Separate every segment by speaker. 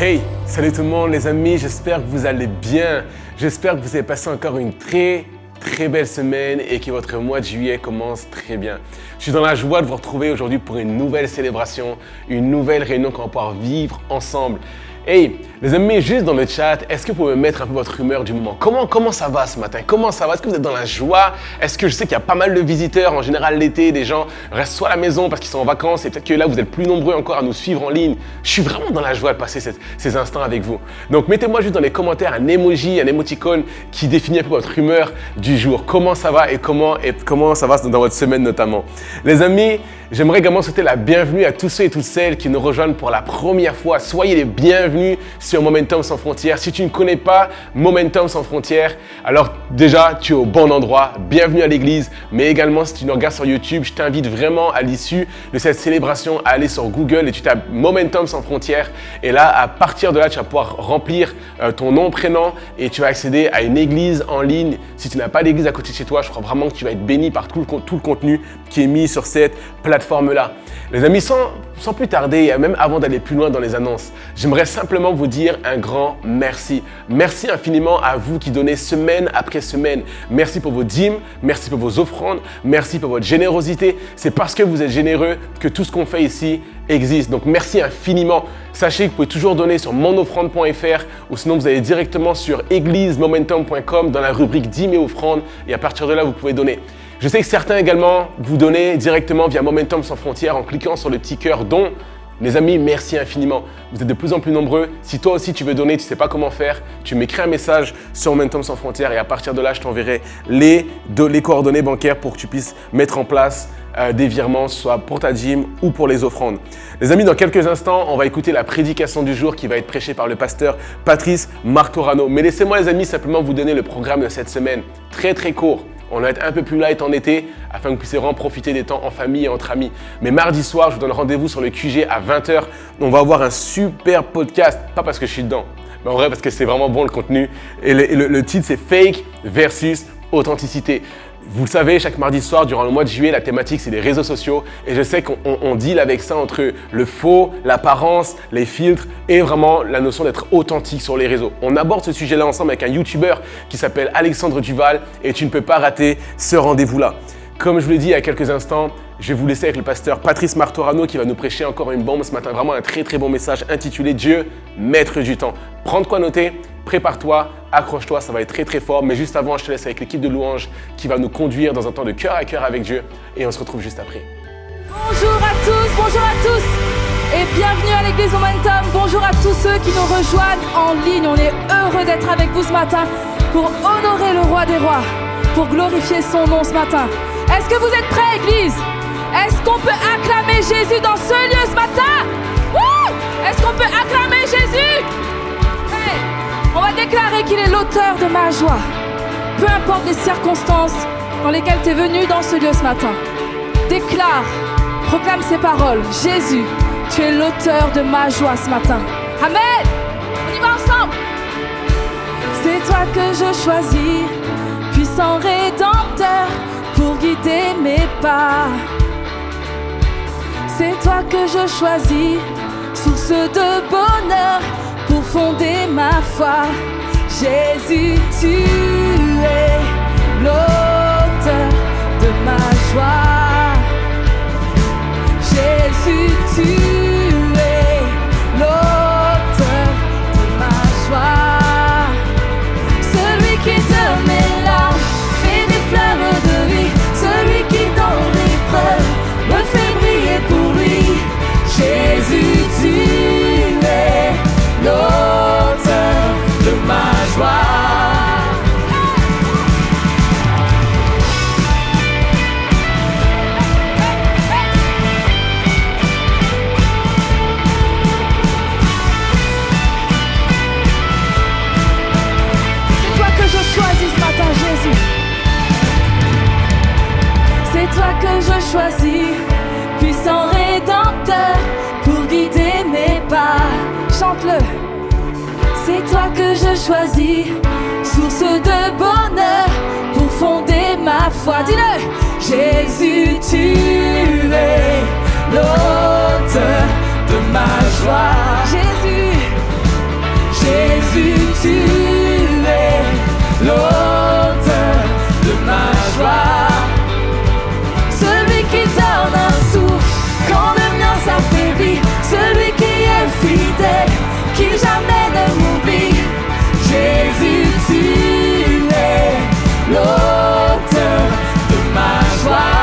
Speaker 1: Hey, salut tout le monde les amis, j'espère que vous allez bien. J'espère que vous avez passé encore une très belle semaine et que votre mois de juillet commence très bien. Je suis dans la joie de vous retrouver aujourd'hui pour une nouvelle célébration, une nouvelle réunion qu'on va pouvoir vivre ensemble. Hey, les amis, juste dans le chat, est-ce que vous pouvez me mettre un peu votre humeur du moment? Comment ça va ce matin? Comment ça va? Est-ce que vous êtes dans la joie? Est-ce que je sais qu'il y a pas mal de visiteurs, en général l'été, des gens restent soit à la maison parce qu'ils sont en vacances et peut-être que là vous êtes plus nombreux encore à nous suivre en ligne. Je suis vraiment dans la joie de passer ces instants avec vous. Donc mettez-moi juste dans les commentaires un emoji, un émoticône qui définit un peu votre humeur du jour. Comment ça va et comment ça va dans votre semaine notamment. Les amis, j'aimerais également souhaiter la bienvenue à tous ceux et toutes celles qui nous rejoignent pour la première fois. Soyez les bienvenus sur Momentum Sans Frontières. Si tu ne connais pas Momentum Sans Frontières, alors déjà, tu es au bon endroit. Bienvenue à l'église. Mais également, si tu nous regardes sur YouTube, je t'invite vraiment à l'issue de cette célébration à aller sur Google et tu tapes Momentum Sans Frontières. Et là, à partir de là, tu vas pouvoir remplir ton nom, prénom et tu vas accéder à une église en ligne. Si tu n'as pas d'église à côté de chez toi, je crois vraiment que tu vas être béni par tout le contenu qui est mis sur cette plateforme-là. Les amis, sans plus tarder, même avant d'aller plus loin dans les annonces, j'aimerais simplement vous dire un grand merci. Merci infiniment à vous qui donnez semaine après semaine. Merci pour vos dîmes, merci pour vos offrandes, merci pour votre générosité. C'est parce que vous êtes généreux que tout ce qu'on fait ici existe. Donc merci infiniment. Sachez que vous pouvez toujours donner sur monoffrande.fr ou sinon vous allez directement sur églisemomentum.com dans la rubrique dîmes et offrandes et à partir de là, vous pouvez donner. Je sais que certains également vous donnez directement via Momentum Sans Frontières en cliquant sur le petit cœur don. Les amis, merci infiniment. Vous êtes de plus en plus nombreux. Si toi aussi tu veux donner, tu ne sais pas comment faire, tu m'écris un message sur Momentum Sans Frontières et à partir de là, je t'enverrai les coordonnées bancaires pour que tu puisses mettre en place des virements, soit pour ta dîme ou pour les offrandes. Les amis, dans quelques instants, on va écouter la prédication du jour qui va être prêchée par le pasteur Patrice Martorano. Mais laissez-moi les amis simplement vous donner le programme de cette semaine. Très court. On va être un peu plus light en été afin que vous puissiez vraiment profiter des temps en famille et entre amis. Mais mardi soir, je vous donne rendez-vous sur le QG à 20h. On va avoir un super podcast, pas parce que je suis dedans, mais en vrai parce que c'est vraiment bon le contenu. Et le titre, c'est Fake versus Authenticité. Vous le savez, chaque mardi soir, durant le mois de juillet, la thématique, c'est les réseaux sociaux. Et je sais qu'on deal avec ça entre le faux, l'apparence, les filtres et vraiment la notion d'être authentique sur les réseaux. On aborde ce sujet-là ensemble avec un YouTuber qui s'appelle Alexandre Duval et tu ne peux pas rater ce rendez-vous-là. Comme je vous l'ai dit il y a quelques instants, je vais vous laisser avec le pasteur Patrice Martorano qui va nous prêcher encore une bombe ce matin. Vraiment un très bon message intitulé « Dieu, maître du temps ». Prends de quoi noter, prépare-toi, accroche-toi, ça va être très fort. Mais juste avant, je te laisse avec l'équipe de louanges qui va nous conduire dans un temps de cœur à cœur avec Dieu. Et on se retrouve juste après.
Speaker 2: Bonjour à tous et bienvenue à l'église Momentum. Bonjour à tous ceux qui nous rejoignent en ligne. On est heureux d'être avec vous ce matin pour honorer le roi des rois, pour glorifier son nom ce matin. Est-ce que vous êtes prêts, église? Est-ce qu'on peut acclamer Jésus dans ce lieu ce matin? Est-ce qu'on peut acclamer Jésus? Hey, on va déclarer qu'il est l'auteur de ma joie. Peu importe les circonstances dans lesquelles tu es venu dans ce lieu ce matin. Déclare, proclame ces paroles. Jésus, tu es l'auteur de ma joie ce matin. Amen. On y va ensemble. C'est toi que je choisis, puissant rédempteur, pour guider mes pas. C'est toi que je choisis, source de bonheur, pour fonder ma foi. Jésus, tu es l'auteur de ma joie. Jésus, tu es l'auteur de ma joie. Celui qui donne mes larmes fait des fleurs de vie. Celui qui dans l'épreuve me fait briller pour lui. Jésus, tu es l'auteur de ma joie. C'est toi que je choisis ce matin, Jésus. C'est toi que je choisis, puissant rédempteur, pour guider mes pas. Chante-le. C'est toi que je choisis, source de bonheur, pour fonder ma foi. Dis-le. Jésus, tu es l'auteur de ma joie. Jésus, Jésus, tu es l'auteur de ma joie. Celui qui donne un souffle quand le mien s'affaiblit. Celui qui est fidèle, qui jamais ne m'oublie. Jésus, tu es l'auteur de ma joie.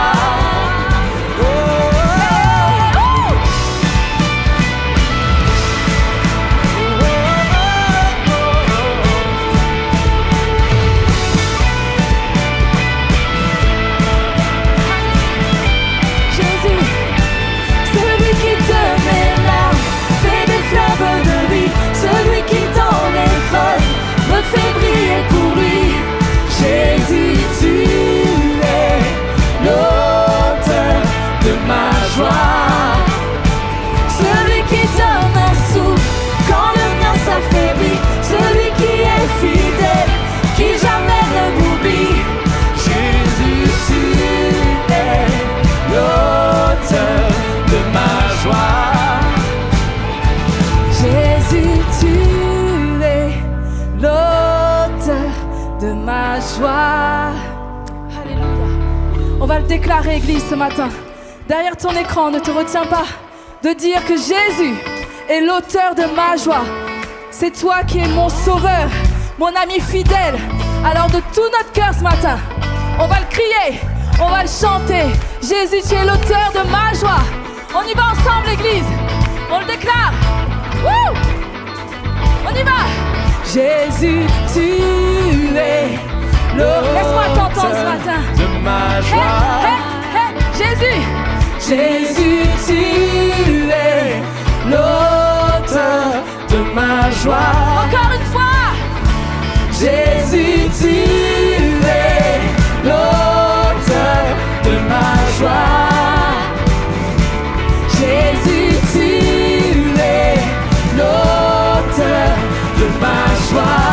Speaker 2: Celui qui dans l'épreuve me fait briller pour lui. Jésus, tu es l'auteur de ma joie. Celui qui donne un souffle quand le mien s'affaiblit. Celui qui est fidèle, qui jamais ne m'oublie. Jésus, tu es l'auteur de ma joie. Jésus, tu es l'auteur de ma joie. Alléluia. On va le déclarer, Église, ce matin. Derrière ton écran, ne te retiens pas de dire que Jésus est l'auteur de ma joie. C'est toi qui es mon sauveur, mon ami fidèle. Alors de tout notre cœur ce matin, on va le crier, on va le chanter. Jésus, tu es l'auteur de ma joie. On y va ensemble, Église. On le déclare. Woo! On y va! Jésus, tu es l'auteur. Laisse-moi t'entendre ce matin.
Speaker 3: De ma joie.
Speaker 2: Hey, hey, hey. Jésus! Jésus, tu es l'auteur
Speaker 3: De ma joie.
Speaker 2: Encore une fois! Jésus, tu es l'auteur
Speaker 3: De ma joie.
Speaker 2: Jésus, tu es l'auteur de ma joie.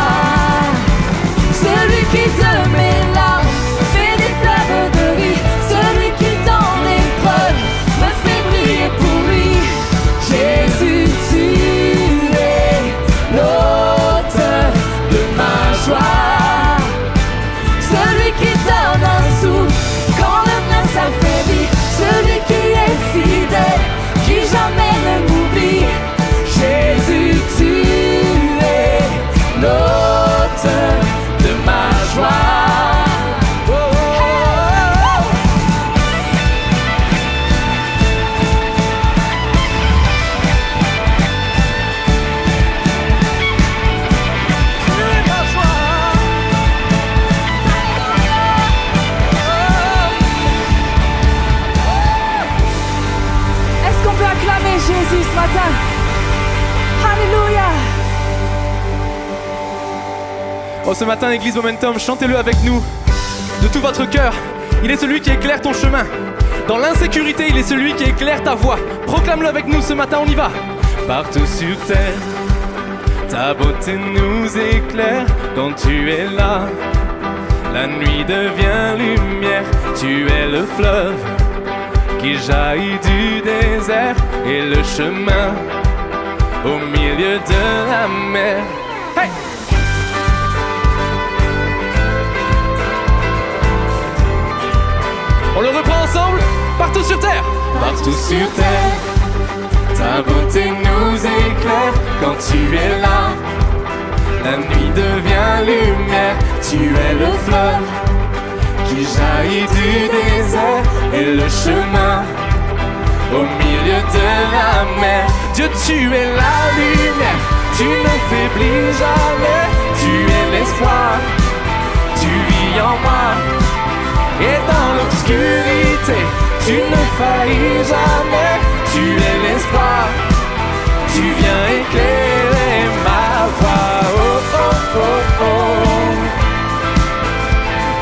Speaker 2: Celui qui de mes larmes fait des fleuves de vie. Celui qui dans l'épreuve me fait briller pour lui. Jésus, tu es l'auteur de ma joie. Celui qui donne un souffle quand le mien s'affaiblit. Celui qui est fidèle, qui jamais ne m'oublie. Jésus, tu es l'auteur de ma joie. Oh, oh, oh. Tu es ma joie. Est-ce qu'on peut acclamer Jésus ce matin? Alléluia.
Speaker 3: Oh, ce matin, Église Momentum, chantez-le avec nous. De tout votre cœur, il est celui qui éclaire ton chemin. Dans l'insécurité, il est celui qui éclaire ta voie. Proclame-le avec nous ce matin, on y va. Partout sur terre, ta beauté nous éclaire quand tu es là. La nuit devient lumière, tu es le fleuve qui jaillit du désert et le chemin au milieu de la mer. Hey! On le reprend ensemble, partout sur terre. Partout sur terre, ta beauté nous éclaire quand tu es là. La nuit devient lumière, tu es le fleuve qui jaillit du désert et le chemin au milieu de la mer. Dieu, tu es la lumière, tu ne faiblis jamais. Tu es l'espoir, tu vis en moi. Et dans l'obscurité, tu ne faillis jamais. Tu es l'espoir, tu viens éclairer ma voie. Oh, oh, oh, oh.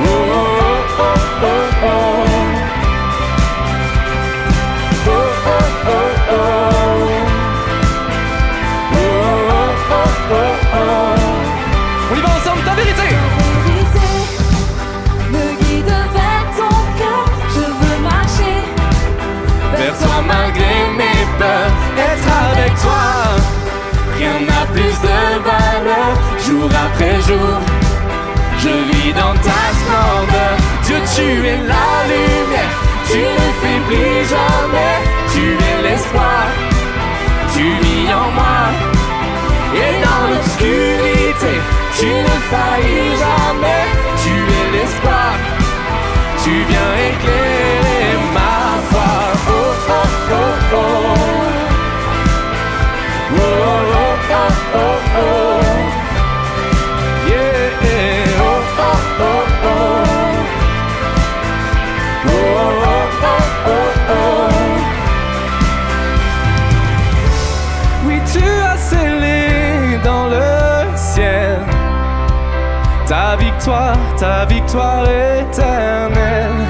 Speaker 3: Oh, oh, oh, oh, oh. Oh, oh, oh, oh. Oh, oh, oh, oh. On y va ensemble, ta vérité. Vers toi malgré mes peurs, être avec toi, rien n'a plus de valeur. Jour après jour, je vis dans ta splendeur. Dieu, tu es la lumière, tu ne faiblis jamais. Tu es l'espoir, tu vis en moi. Et dans l'obscurité, tu ne faillis jamais. Tu es l'espoir, tu viens éclairer ma voie. Oh, oh, oh, oh. Oh, oh, oh, oh, oh. Yeah, oh, oh, oh, oh. Oh, oh, oh, oh, oh. Oui, tu as scellé dans le ciel ta victoire éternelle.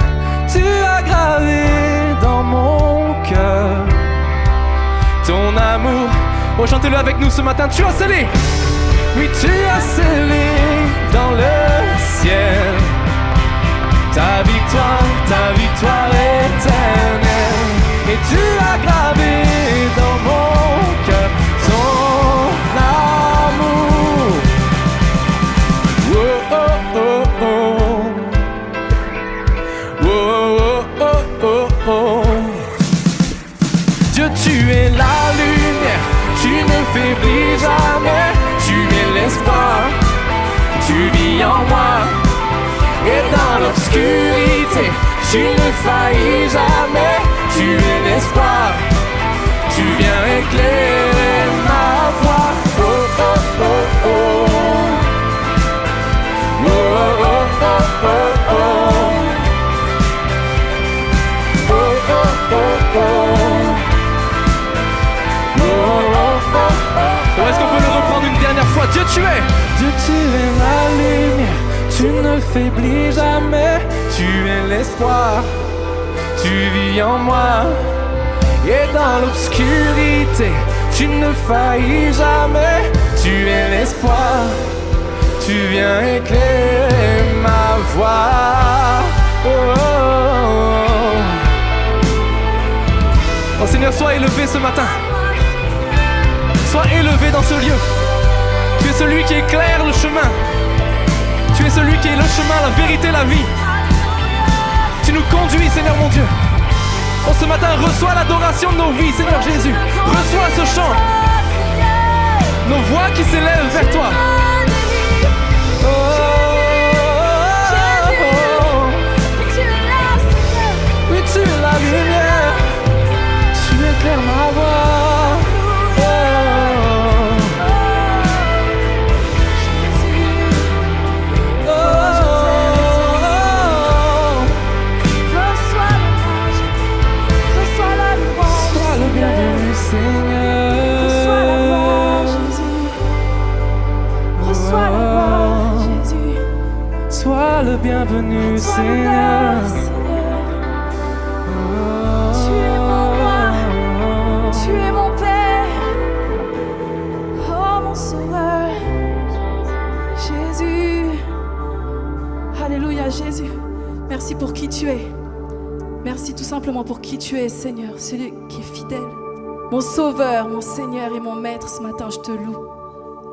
Speaker 3: Tu as gravé dans mon cœur ton amour. Oh, chantez-le avec nous ce matin. Tu as scellé, oui, tu as scellé dans le ciel ta victoire éternelle. Et tu as gravé dans mon cœur ton amour. Oh, oh, oh, oh. Oh, oh, oh, oh, oh. Dieu, tu es la lumière, tu ne faiblis jamais. Tu es l'espoir, tu vis en moi. Et dans l'obscurité, tu ne faillis jamais. Tu es l'espoir, tu viens éclairer ma voie. Oh, oh, oh, oh. Oh, oh, oh, oh, oh. Oh, oh, oh, oh. Est-ce qu'on peut le reprendre une dernière fois? Dieu, tu es la lumière, tu ne faiblis jamais. Tu es l'espoir, tu vis en moi. Et dans l'obscurité, tu ne faillis jamais. Tu es l'espoir, tu viens éclairer ma voie. Oh, oh, oh. Oh Seigneur, sois élevé ce matin. Sois élevé dans ce lieu. Tu es celui qui éclaire le chemin. Tu es celui qui est le chemin, la vérité, la vie. Tu nous conduis, Seigneur mon Dieu. Oh, ce matin, reçois l'adoration de nos vies, Seigneur Jésus. Reçois ce chant, nos voix qui s'élèvent vers toi. Oh, oh, oh. Oui, tu es la lumière, tu éclaires ma voix. Sois le bienvenu, Seigneur.
Speaker 2: Tu es mon roi, tu es mon Père, oh mon Sauveur, Jésus. Alléluia, Jésus. Merci pour qui tu es. Merci tout simplement pour qui tu es, Seigneur, celui qui est fidèle. Mon Sauveur, mon Seigneur et mon Maître, ce matin, je te loue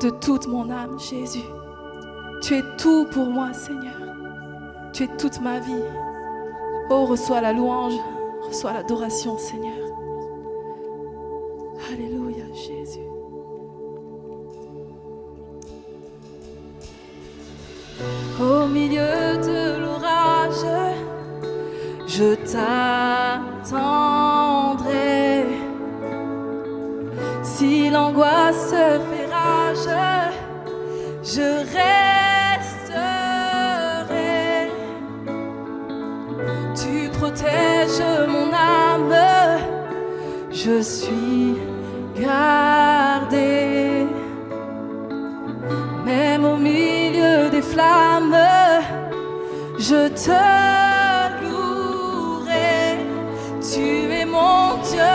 Speaker 2: de toute mon âme, Jésus. Tu es tout pour moi, Seigneur. Tu es toute ma vie. Oh, reçois la louange, reçois l'adoration, Seigneur. Alléluia, Jésus. Au milieu de l'orage, je t'attendrai. Si l'angoisse fait rage, je resterai. Tu protèges mon âme, je suis gardé. Même au milieu des flammes, je te louerai. Tu es mon Dieu,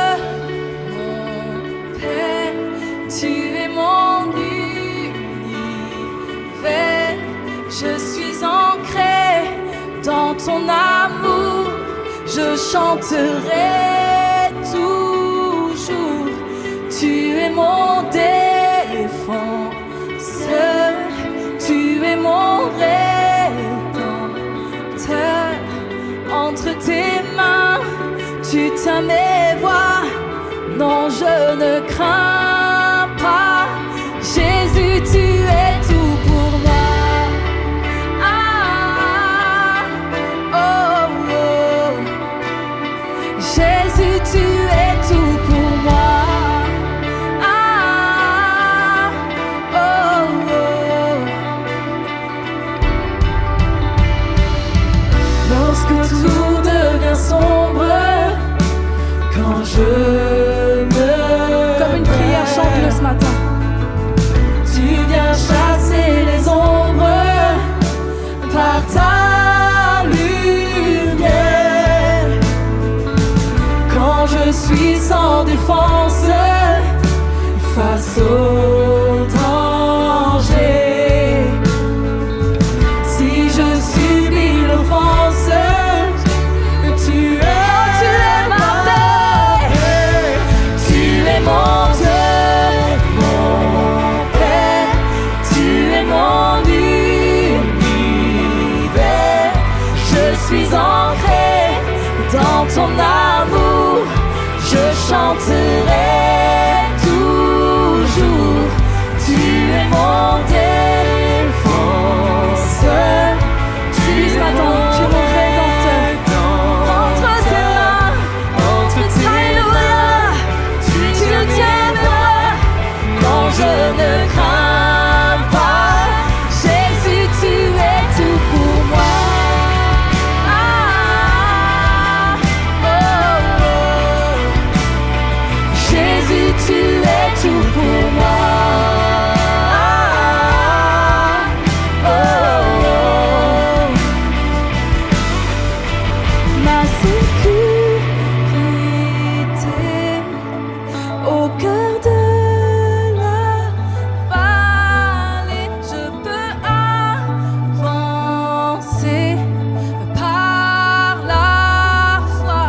Speaker 2: mon Père, tu es mon univers. Je suis ancré dans ton amour, je chanterai toujours. Tu es mon défenseur. défenseur, tu es mon rédempteur. Entre tes mains, tu tiens mes voies. Non, je ne crains pas. Jésus, tu es tout pour moi. Ah, oh, oh. Jésus, tu es tout pour moi. Ah, oh, oh. Lorsque tout devient sombre, quand je me... Comme une prière, chante-le ce matin. Tu viens chasser les ombres par ta lumière. Quand je suis sans défense face au danger, si je subis l'offense, tu es ma paix, tu es mon Dieu, mon Père, tu es mon univers. Je suis ancré dans ton amour, je chanterai toujours. Tu es mon défenseur, tu es ce matin, tu es mon rédempteur. Entre tes mains, Alléluia, tu nous tiens droit. Non, je ne crains pas. Jésus, tu es tout pour moi. Ah, oh, oh. Jésus, tu es tout pour moi. Ah, oh, oh. Ma sécurité au cœur de la vallée, je peux avancer par la foi.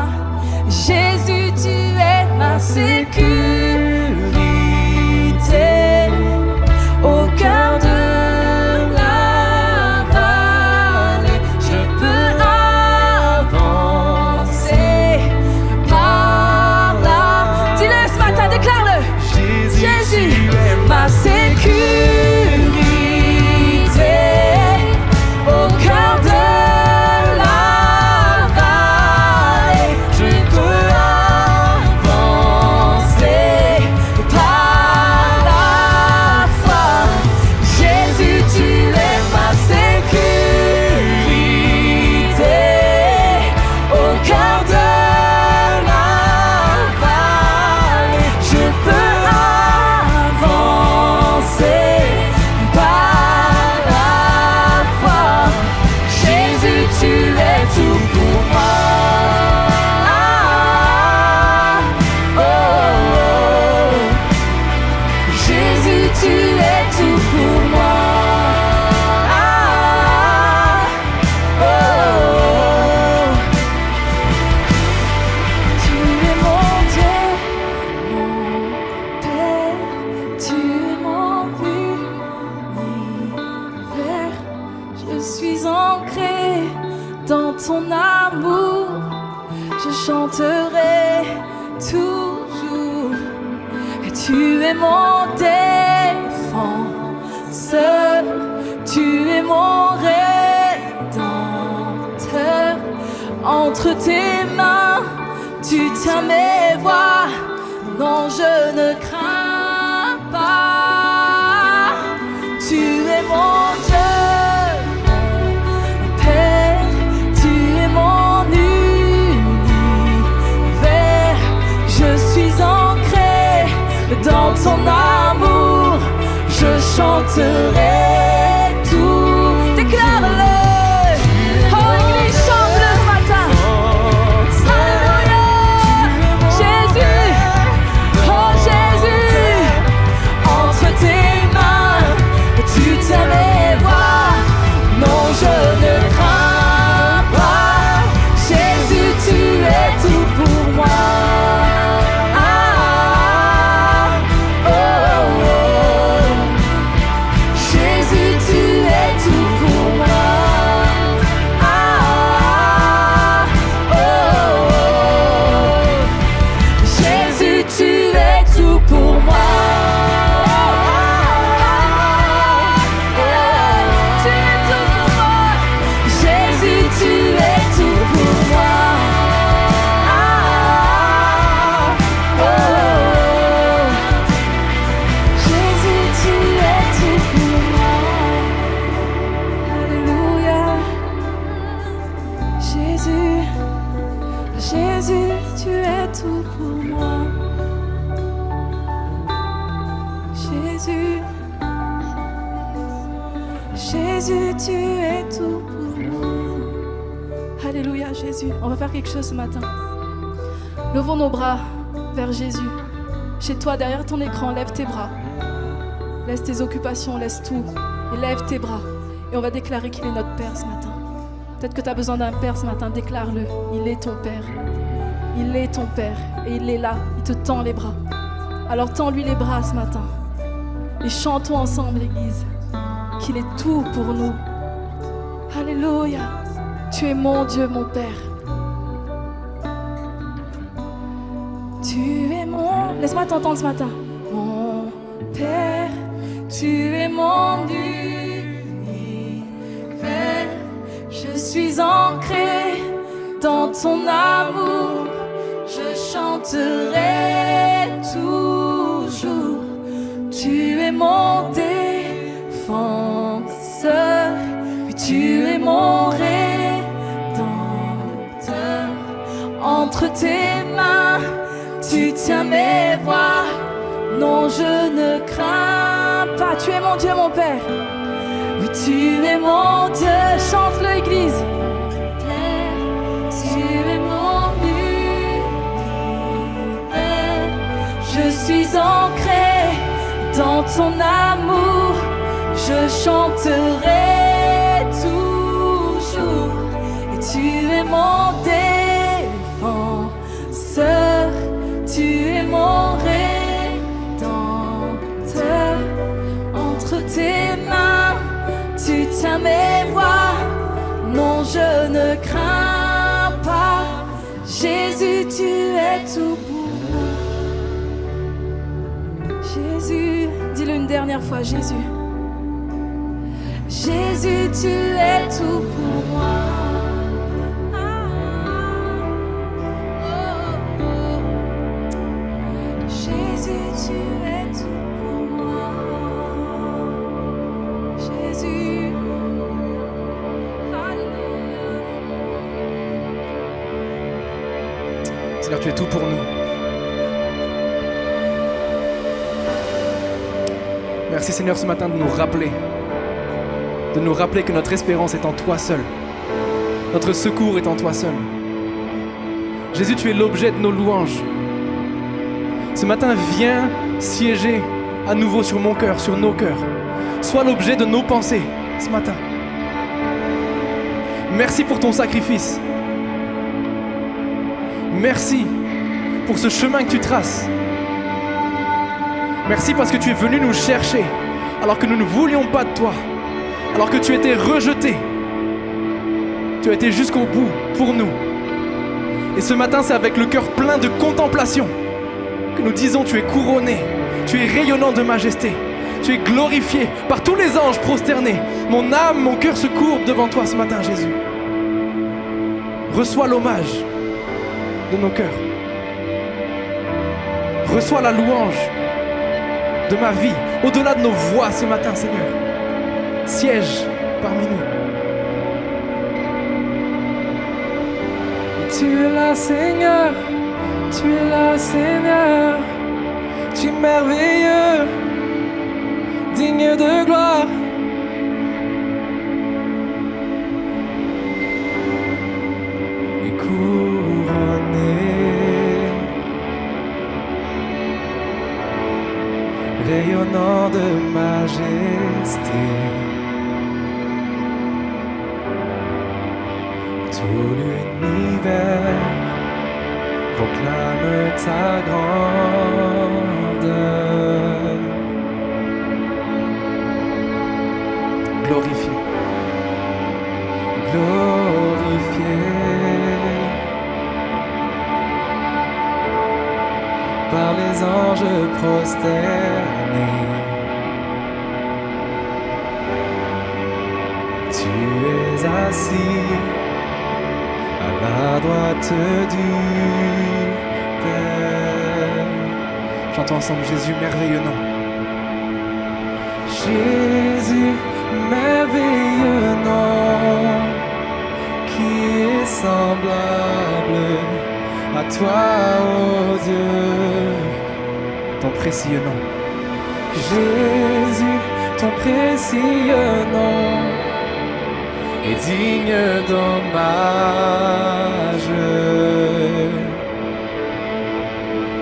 Speaker 2: Jésus, tu es ma sécurité au cœur de la vallée, je peux avancer par là. Dis-le ce matin, déclare-le. Jésus, ma sécurité au cœur de la vallée, je peux avancer par la foi. Jésus, tu es ma sécurité au cœur de la vallée, je peux avancer par la foi. Jésus, tu es tout pour moi. Ah, oh, oh. Jésus, tu es tout pour moi. Ah, oh, oh. Tu es mon Dieu, mon Père, tu es mon univers. Je suis ancré dans ton amour, je chanterai toujours. Et tu es mon défenseur, tu es mon rédempteur. Entre tes mains, tu tiens mes voies. Non, je ne crains pas. Tu es mon Dieu, mon Père, tu es mon univers. Je suis ancré dans ton amour, je chanterai tout. Déclare-le. Oh, Église, chante-le ce matin. Alléluia. Jésus. Oh, Jésus. Entre tes mains, tu tiens mes voies. Non, je ne crains pas. Jésus, tu es tout pour moi. Ah, oh, oh. Jésus. Jésus, tu es tout pour nous. Alléluia, Jésus. On va faire quelque chose ce matin. Levons nos bras vers Jésus. Chez toi, derrière ton écran, lève tes bras. Laisse tes occupations, laisse tout. Et lève tes bras. Et on va déclarer qu'il est notre Père ce matin. Peut-être que tu as besoin d'un Père ce matin, déclare-le. Il est ton Père. Il est ton Père. Et il est là. Il te tend les bras. Alors tends-lui les bras ce matin. Et chantons ensemble, l'Église, qu'il est tout pour nous. Alléluia. Tu es mon Dieu, mon Père. Tu es mon... Laisse-moi t'entendre ce matin. Mon Père, tu es mon univers. Je suis ancré dans ton amour. Je chanterai toujours. Tu es mon défenseur. Puis tu es mon rédempteur. Entre tes mains, tu tiens mes voies. Non, je ne crains pas. Tu es mon Dieu, mon Père. Oui, tu es mon Dieu. Chante-le, Église. Tu es mon univers. Je suis ancré dans ton amour. Je chanterai toujours. Et tu es mon défenseur. Tu es mon rédempteur. Entre tes mains, tu tiens mes voies. Non, je ne crains pas. Jésus, tu es tout pour moi. Jésus, dis-le une dernière fois, Jésus. Jésus, tu es tout pour moi. Jésus, tu es tout pour moi. Jésus. Alléluia.
Speaker 3: Seigneur, tu es tout pour nous. Merci Seigneur ce matin de nous rappeler que notre espérance est en toi seul. Notre secours est en toi seul. Jésus, tu es l'objet de nos louanges. Ce matin, viens siéger à nouveau sur mon cœur, sur nos cœurs. Sois l'objet de nos pensées ce matin. Merci pour ton sacrifice. Merci pour ce chemin que tu traces. Merci parce que tu es venu nous chercher alors que nous ne voulions pas de toi, alors que tu étais rejeté. Tu as été jusqu'au bout pour nous. Et ce matin, c'est avec le cœur plein de contemplation que nous disons: tu es couronné, tu es rayonnant de majesté, tu es glorifié par tous les anges prosternés. Mon âme, mon cœur se courbe devant toi ce matin, Jésus. Reçois l'hommage de nos cœurs. Reçois la louange de ma vie, au-delà de nos voix ce matin, Seigneur. Siège parmi nous.
Speaker 4: Tu es là, Seigneur. Tu es là, Seigneur. Tu es merveilleux, digne de gloire. Et couronné, rayonnant de majesté. Tout l'univers proclame ta grandeur.
Speaker 3: Glorifié.
Speaker 4: Glorifié par les anges prosternés. Tu es assis à la droite du Père.
Speaker 3: Chantons ensemble Jésus, merveilleux nom.
Speaker 4: Jésus, merveilleux nom, qui est semblable à toi, ô Dieu.
Speaker 3: Ton précieux nom.
Speaker 4: Jésus, ton précieux nom est digne d'hommage.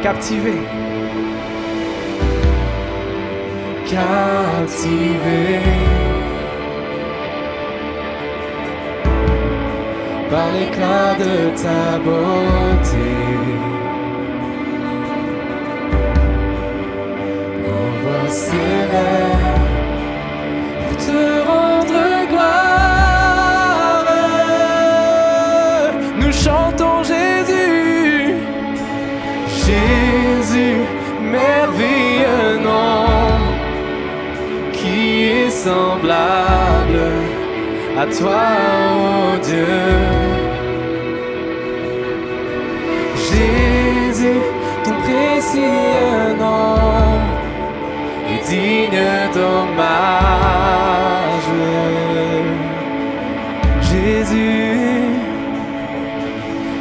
Speaker 4: Captivé, captivé par l'éclat de ta beauté. Nos voix s'élèvent pour te rendre gloire. Nous chantons Jésus, Jésus, merveilleux nom, qui est semblable à toi, oh Dieu. Jésus, ton précieux nom est digne d'hommage. Jésus,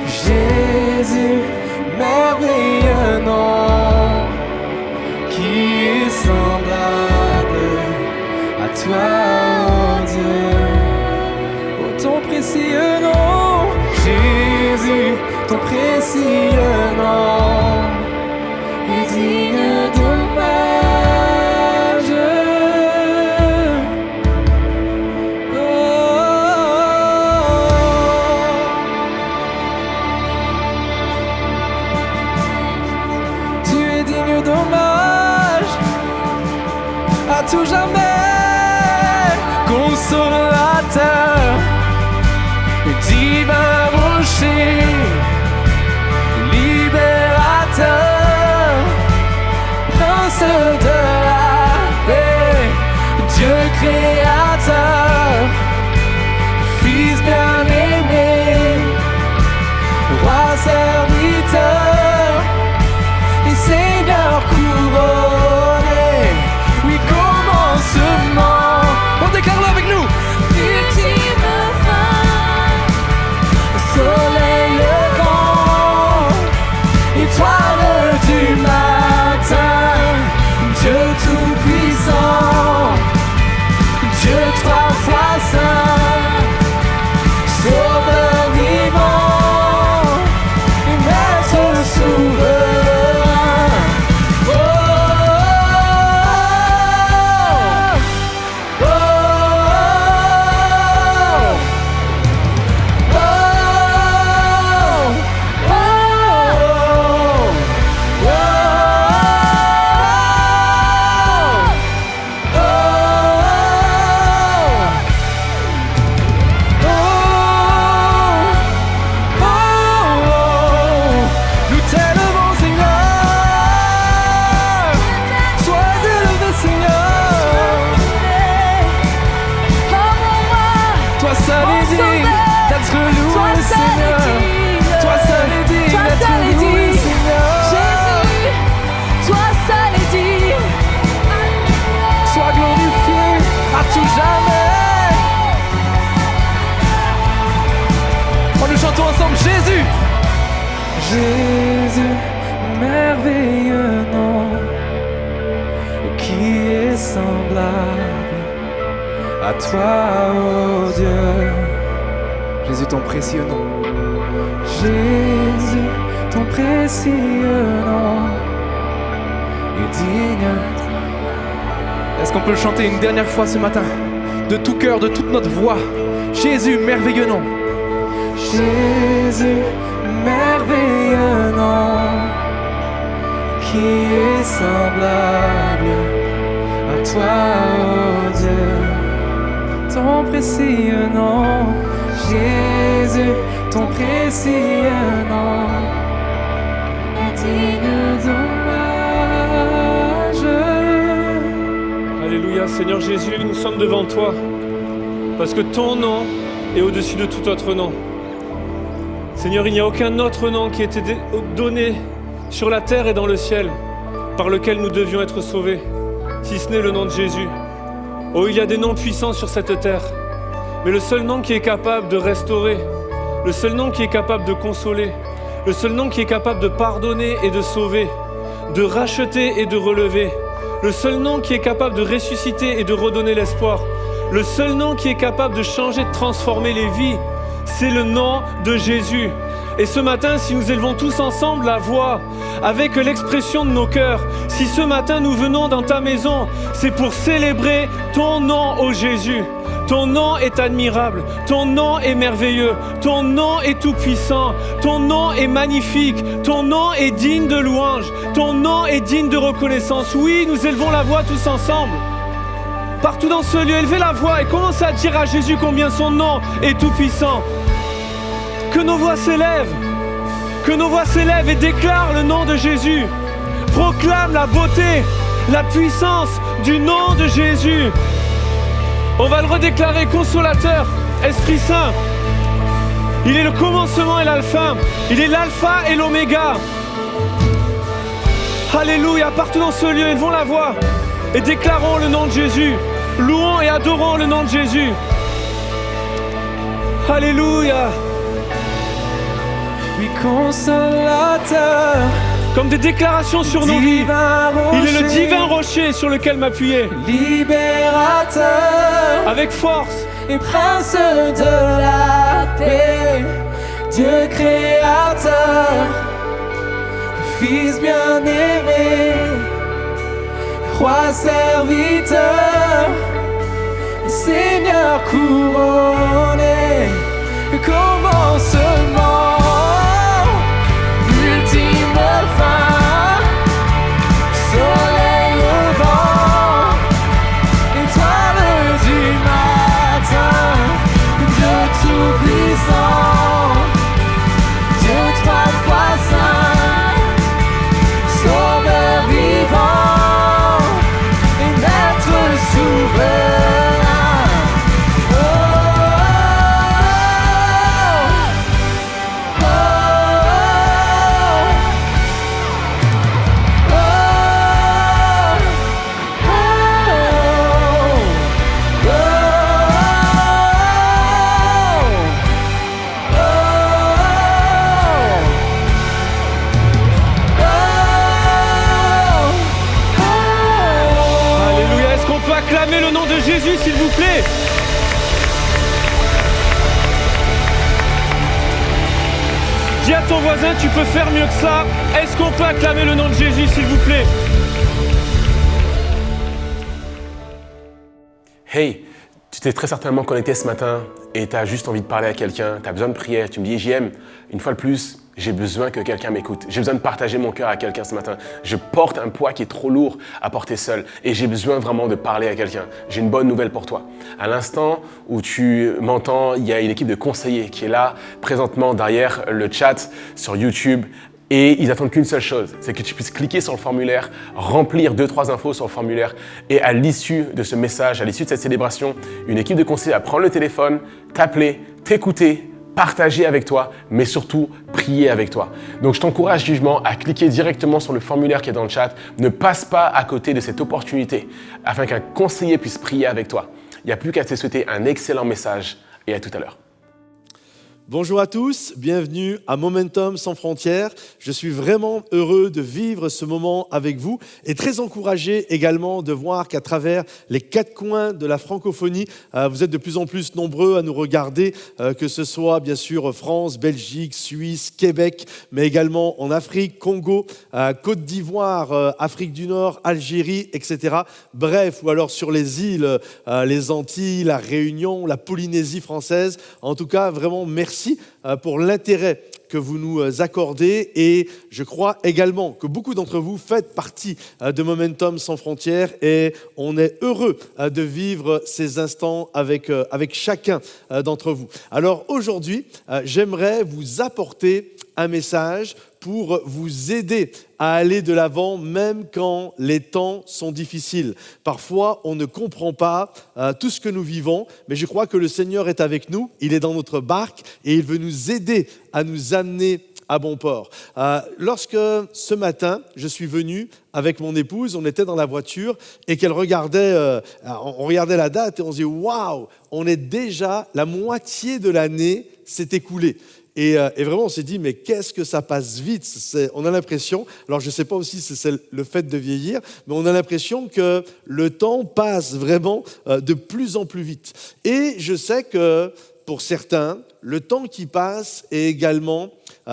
Speaker 4: Jésus, merveilleux nom, qui est semblable à toi, oh Dieu. Oh, ton précieux nom, Jésus, ton précieux nom est digne d'hommage. Oh, tu es digne d'hommage à tout jamais, consolateur, divin rocher, libérateur, prince de la paix, Dieu créateur, fils bien-aimé, roi serviteur et Seigneur couronné. Oui, commencement, on déclare-le avec nous. Ultime fin, soleil levant, étoile du matin, Dieu tout-puissant, Dieu trois fois saint, sauveur vivant, et maître souverain. Oh, oh, oh, oh, oh, nous t'élevons, Seigneur. Sois élevé, Seigneur. Toi seul est digne d'être loué, Seigneur. Toi seul est digne d'être loué, Seigneur.
Speaker 2: Jésus, toi seul est digne.
Speaker 4: Sois glorifié à tout jamais. Oh, nous chantons ensemble Jésus. Jésus, merveilleux nom, qui est semblable à toi, oh Dieu. Jésus, ton précieux nom. Jésus, ton précieux nom est digne. Est-ce qu'on peut le chanter une dernière fois ce matin, de tout cœur, de toute notre voix? Jésus, merveilleux nom. Jésus, merveilleux nom, qui est semblable à toi, oh Dieu. Ton précieux nom, Jésus, ton précieux nom est digne d'hommage.
Speaker 5: Alléluia, Seigneur Jésus, nous sommes devant toi, parce que ton nom est au-dessus de tout autre nom. Seigneur, il n'y a aucun autre nom qui a été donné sur la terre et dans le ciel par lequel nous devions être sauvés, si ce n'est le nom de Jésus. Oh, il y a des noms puissants sur cette terre, mais le seul nom qui est capable de restaurer, le seul nom qui est capable de consoler, le seul nom qui est capable de pardonner et de sauver, de racheter et de relever, le seul nom qui est capable de ressusciter et de redonner l'espoir, le seul nom qui est capable de changer, de transformer les vies, c'est le nom de Jésus. Et ce matin, si nous élevons tous ensemble la voix, avec l'expression de nos cœurs, si ce matin nous venons dans ta maison, c'est pour célébrer ton nom, ô Jésus. Ton nom est admirable, ton nom est merveilleux, ton nom est tout-puissant, ton nom est magnifique, ton nom est digne de louange, ton nom est digne de reconnaissance. Oui, nous élevons la voix tous ensemble. Partout dans ce lieu, élevez la voix et commencez à dire à Jésus combien son nom est tout-puissant. Que nos voix s'élèvent et déclarent le nom de Jésus. Proclame la beauté, la puissance du nom de Jésus. On va le redéclarer, consolateur, Esprit Saint. Il est le commencement et l'alpha. Il est l'alpha et l'oméga. Alléluia, partout dans ce lieu, élevons la voix et déclarons le nom de Jésus. Louons et adorons le nom de Jésus. Alléluia.
Speaker 4: Oui, consolateur.
Speaker 5: Comme des déclarations sur nos vies. Il est le divin rocher sur lequel m'appuyer.
Speaker 4: Libérateur.
Speaker 5: Avec force.
Speaker 4: Et prince de la paix. Dieu créateur. Fils bien-aimé. Roi serviteur. Seigneur couronné. Commencement. Fin, soleil levant, étoile du matin, Dieu tout-puissant, Dieu trois fois saint, sauveur vivant, et maître souverain. Oh, oh, oh.
Speaker 5: Acclamez le nom de Jésus, s'il vous plaît. Dis à ton voisin, tu peux faire mieux que ça. Est-ce qu'on peut acclamer le nom de Jésus, s'il vous plaît?
Speaker 1: Hey, tu t'es très certainement connecté ce matin et tu as juste envie de parler à quelqu'un, tu as besoin de prière, tu me dis JM, une fois de plus, j'ai besoin que quelqu'un m'écoute. J'ai besoin de partager mon cœur à quelqu'un ce matin. Je porte un poids qui est trop lourd à porter seul et j'ai besoin vraiment de parler à quelqu'un. J'ai une bonne nouvelle pour toi. À l'instant où tu m'entends, il y a une équipe de conseillers qui est là présentement derrière le chat sur YouTube. Et ils attendent qu'une seule chose, c'est que tu puisses cliquer sur le formulaire, remplir 2-3 infos sur le formulaire et à l'issue de ce message, à l'issue de cette célébration, une équipe de conseillers va prendre le téléphone, t'appeler, t'écouter, partager avec toi, mais surtout prier avec toi. Donc je t'encourage vivement à cliquer directement sur le formulaire qui est dans le chat. Ne passe pas à côté de cette opportunité afin qu'un conseiller puisse prier avec toi. Il n'y a plus qu'à te souhaiter un excellent message et à tout à l'heure.
Speaker 6: Bonjour à tous, bienvenue à Momentum sans frontières. Je suis vraiment heureux de vivre ce moment avec vous et très encouragé également de voir qu'à travers les 4 coins de la francophonie, vous êtes de plus en plus nombreux à nous regarder, que ce soit bien sûr France, Belgique, Suisse, Québec, mais également en Afrique, Congo, Côte d'Ivoire, Afrique du Nord, Algérie, etc. Bref, ou alors sur les îles, les Antilles, la Réunion, la Polynésie française. En tout cas, vraiment merci pour l'intérêt que vous nous accordez et je crois également que beaucoup d'entre vous faites partie de Momentum sans frontières et on est heureux de vivre ces instants avec chacun d'entre vous. Alors aujourd'hui, j'aimerais vous apporter un message pour vous aider à aller de l'avant même quand les temps sont difficiles. Parfois, on ne comprend pas tout ce que nous vivons, mais je crois que le Seigneur est avec nous, il est dans notre barque et il veut nous aider à nous amener à bon port. Lorsque ce matin, je suis venu avec mon épouse, on était dans la voiture et qu'elle regardait, on regardait la date et on se dit « Waouh, on est déjà, la moitié de l'année s'est écoulée ». Et vraiment, on s'est dit, mais qu'est-ce que ça passe vite. On a l'impression, alors je ne sais pas aussi si c'est le fait de vieillir, mais on a l'impression que le temps passe vraiment de plus en plus vite. Et je sais que pour certains, le temps qui passe est également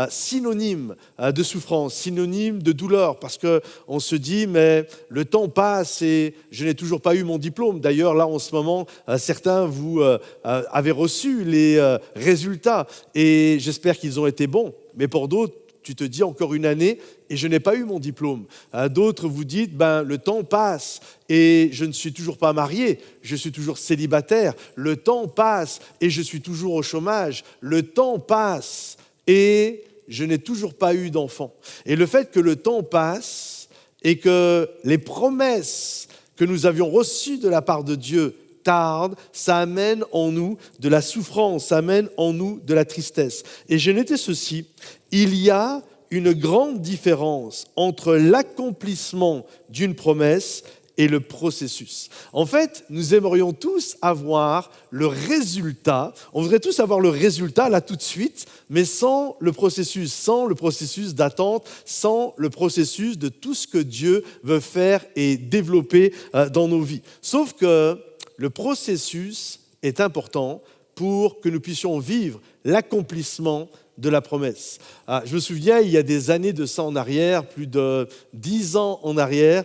Speaker 6: synonyme de souffrance, synonyme de douleur, parce qu'on se dit, mais le temps passe et je n'ai toujours pas eu mon diplôme. D'ailleurs, là, en ce moment, certains, vous avez reçu les résultats et j'espère qu'ils ont été bons. Mais pour d'autres, tu te dis encore une année et je n'ai pas eu mon diplôme. D'autres vous dites, le temps passe et je ne suis toujours pas marié, je suis toujours célibataire. Le temps passe et je suis toujours au chômage. Le temps passe et je n'ai toujours pas eu d'enfant. Et le fait que le temps passe et que les promesses que nous avions reçues de la part de Dieu tardent, ça amène en nous de la souffrance, ça amène en nous de la tristesse. Et je notais ceci, il y a une grande différence entre l'accomplissement d'une promesse et le processus. En fait, nous aimerions tous avoir le résultat, on voudrait tous avoir le résultat là tout de suite, mais sans le processus d'attente, sans le processus de tout ce que Dieu veut faire et développer dans nos vies. Sauf que le processus est important pour que nous puissions vivre l'accomplissement de la promesse. Je me souviens, il y a des années de ça en arrière, plus de 10 ans en arrière,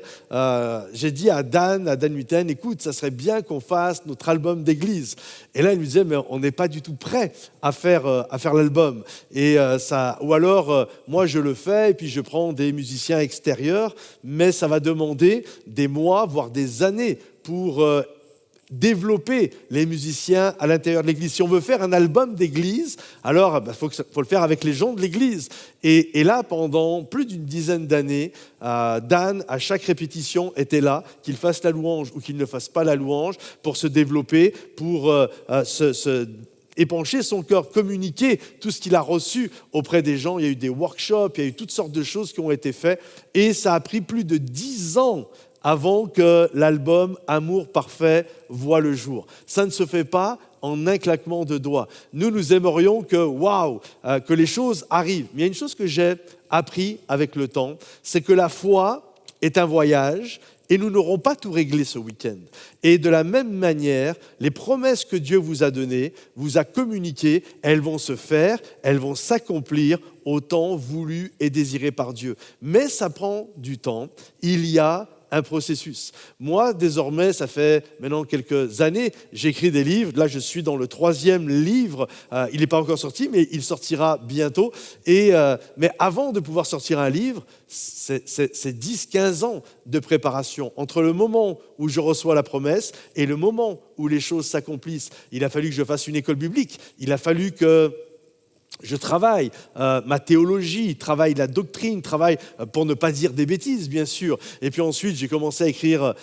Speaker 6: j'ai dit à Dan Huiten, écoute, ça serait bien qu'on fasse notre album d'église. Et là, il me disait, mais on n'est pas du tout prêt à faire l'album. Ou alors, moi, je le fais et puis je prends des musiciens extérieurs, mais ça va demander des mois, voire des années pour développer les musiciens à l'intérieur de l'église. Si on veut faire un album d'église, alors il faut le faire avec les gens de l'église. Et là, pendant plus d'une dizaine d'années, Dan, à chaque répétition, était là, qu'il fasse la louange ou qu'il ne fasse pas la louange, pour se développer, pour épancher son cœur, communiquer tout ce qu'il a reçu auprès des gens. Il y a eu des workshops, il y a eu toutes sortes de choses qui ont été faites. Et ça a pris plus de 10 ans avant que l'album Amour parfait voit le jour. Ça ne se fait pas en un claquement de doigts. Nous aimerions que les choses arrivent. Mais il y a une chose que j'ai appris avec le temps, c'est que la foi est un voyage et nous n'aurons pas tout réglé ce week-end. Et de la même manière, les promesses que Dieu vous a données, vous a communiquées, elles vont se faire, elles vont s'accomplir au temps voulu et désiré par Dieu. Mais ça prend du temps. Il y a un processus. Moi, désormais, ça fait maintenant quelques années, j'écris des livres. Là, je suis dans le 3e livre. Il n'est pas encore sorti, mais il sortira bientôt. Mais avant de pouvoir sortir un livre, c'est 10-15 ans de préparation. Entre le moment où je reçois la promesse et le moment où les choses s'accomplissent, il a fallu que je fasse une école biblique. Il a fallu que je travaille ma théologie, travaille la doctrine, travaille pour ne pas dire des bêtises, bien sûr. Et puis ensuite, j'ai commencé à écrire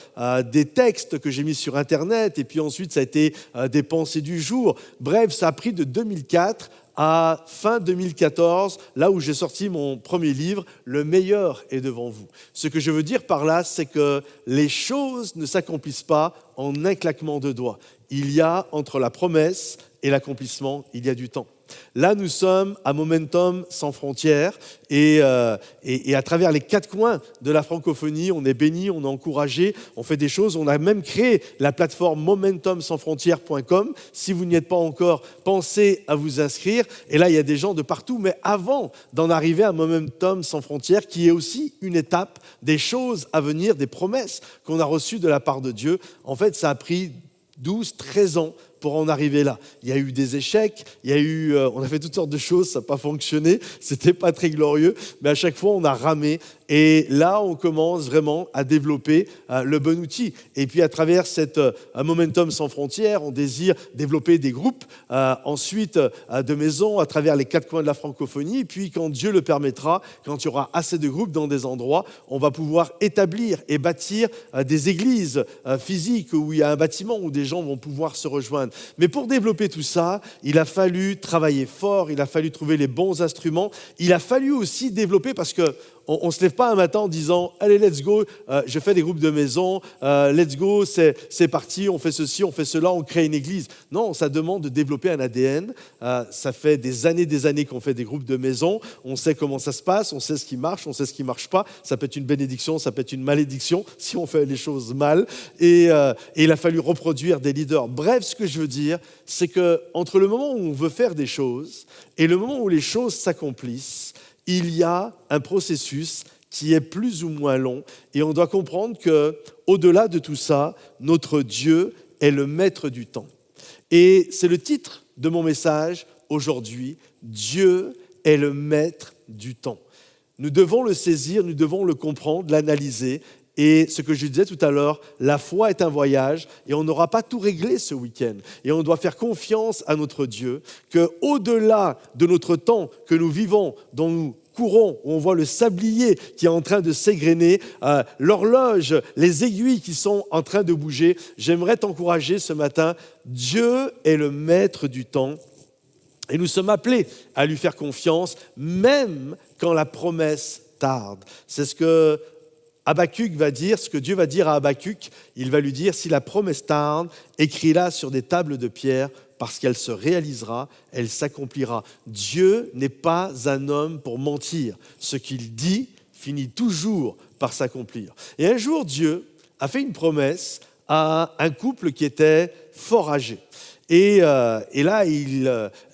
Speaker 6: des textes que j'ai mis sur Internet. Et puis ensuite, ça a été des pensées du jour. Bref, ça a pris de 2004 à fin 2014, là où j'ai sorti mon premier livre, Le meilleur est devant vous. Ce que je veux dire par là, c'est que les choses ne s'accomplissent pas en un claquement de doigts. Il y a entre la promesse et l'accomplissement, il y a du temps. Là, nous sommes à Momentum sans frontières et à travers les 4 coins de la francophonie, on est bénis, on est encouragés, on fait des choses. On a même créé la plateforme momentumsansfrontières.com. Si vous n'y êtes pas encore, pensez à vous inscrire. Et là, il y a des gens de partout. Mais avant d'en arriver à Momentum sans frontières, qui est aussi une étape des choses à venir, des promesses qu'on a reçues de la part de Dieu, en fait, ça a pris 12-13 ans pour en arriver là. Il y a eu des échecs, on a fait toutes sortes de choses, ça n'a pas fonctionné, c'était pas très glorieux, mais à chaque fois on a ramé. Et là, on commence vraiment à développer le bon outil. Et puis à travers cette Momentum sans frontières, on désire développer des groupes, ensuite de maisons à travers les 4 coins de la francophonie. Et puis quand Dieu le permettra, quand il y aura assez de groupes dans des endroits, on va pouvoir établir et bâtir des églises physiques où il y a un bâtiment où des gens vont pouvoir se rejoindre. Mais pour développer tout ça, il a fallu travailler fort, il a fallu trouver les bons instruments, il a fallu aussi développer, parce que on se lève pas un matin en disant « Allez, let's go, je fais des groupes de maison, let's go, c'est parti, on fait ceci, on fait cela, on crée une église. » Non, ça demande de développer un ADN. Ça fait des années qu'on fait des groupes de maison. On sait comment ça se passe, on sait ce qui marche, on sait ce qui marche pas. Ça peut être une bénédiction, ça peut être une malédiction si on fait les choses mal. Et il a fallu reproduire des leaders. Bref, ce que je veux dire, c'est qu'entre le moment où on veut faire des choses et le moment où les choses s'accomplissent, il y a un processus qui est plus ou moins long. Et on doit comprendre qu'au-delà de tout ça, notre Dieu est le maître du temps. Et c'est le titre de mon message aujourd'hui, Dieu est le maître du temps. Nous devons le saisir, nous devons le comprendre, l'analyser. Et ce que je disais tout à l'heure, la foi est un voyage et on n'aura pas tout réglé ce week-end. Et on doit faire confiance à notre Dieu qu'au-delà de notre temps que nous vivons, dont nous courons, où on voit le sablier qui est en train de s'égrener, l'horloge, les aiguilles qui sont en train de bouger, j'aimerais t'encourager ce matin. Dieu est le maître du temps et nous sommes appelés à lui faire confiance, même quand la promesse tarde. C'est ce que Habakkuk va dire, ce que Dieu va dire à Habakkuk. Il va lui dire, si la promesse tarde, écris-la sur des tables de pierre, parce qu'elle se réalisera, elle s'accomplira. Dieu n'est pas un homme pour mentir. Ce qu'il dit finit toujours par s'accomplir. Et un jour, Dieu a fait une promesse à un couple qui était fort âgé. Et là,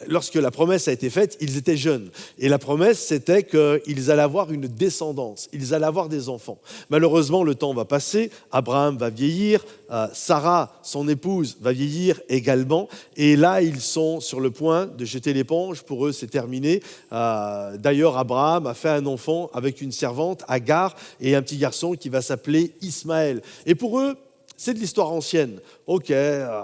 Speaker 6: lorsque la promesse a été faite, ils étaient jeunes. Et la promesse, c'était qu'ils allaient avoir une descendance, ils allaient avoir des enfants. Malheureusement, le temps va passer, Abraham va vieillir, Sarah, son épouse, va vieillir également. Et là, ils sont sur le point de jeter l'éponge. Pour eux, c'est terminé. D'ailleurs, Abraham a fait un enfant avec une servante, Agar, et un petit garçon qui va s'appeler Ismaël. Et pour eux, c'est de l'histoire ancienne. Ok,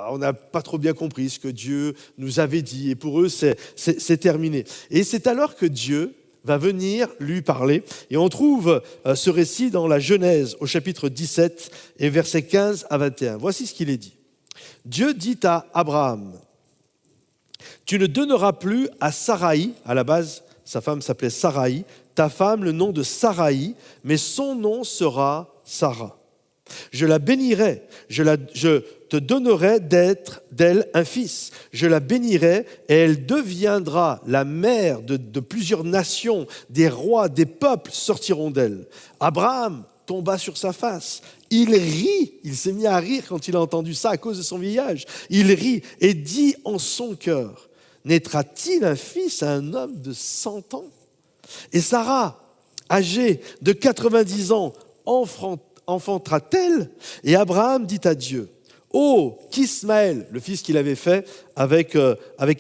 Speaker 6: on n'a pas trop bien compris ce que Dieu nous avait dit. Et pour eux, c'est terminé. Et c'est alors que Dieu va venir lui parler. Et on trouve ce récit dans la Genèse, au chapitre 17, et versets 15 à 21. Voici ce qu'il est dit. Dieu dit à Abraham, « Tu ne donneras plus à Saraï, à la base, sa femme s'appelait Saraï, ta femme le nom de Saraï, mais son nom sera Sarah. Je la bénirai, je te donnerai d'elle un fils. Je la bénirai et elle deviendra la mère de plusieurs nations, des rois, des peuples sortiront d'elle. » Abraham tomba sur sa face. Il rit, il s'est mis à rire quand il a entendu ça à cause de son vieillage. Il rit et dit en son cœur, « Naîtra-t-il un fils à un homme de 100 ans ?» Et Sarah, âgée de 90 ans, enfantera-t-elle ? Et Abraham dit à Dieu, « Oh, qu'Ismaël, le fils qu'il avait fait avec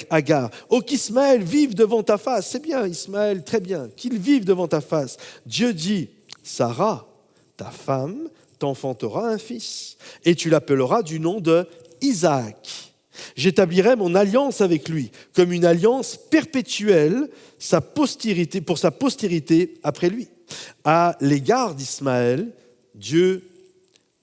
Speaker 6: Agar, oh, qu'Ismaël vive devant ta face. » C'est bien, Ismaël, très bien, qu'il vive devant ta face. Dieu dit, « Sarah, ta femme, t'enfantera un fils, et tu l'appelleras du nom de Isaac. J'établirai mon alliance avec lui, comme une alliance perpétuelle, pour sa postérité après lui. » À l'égard d'Ismaël, Dieu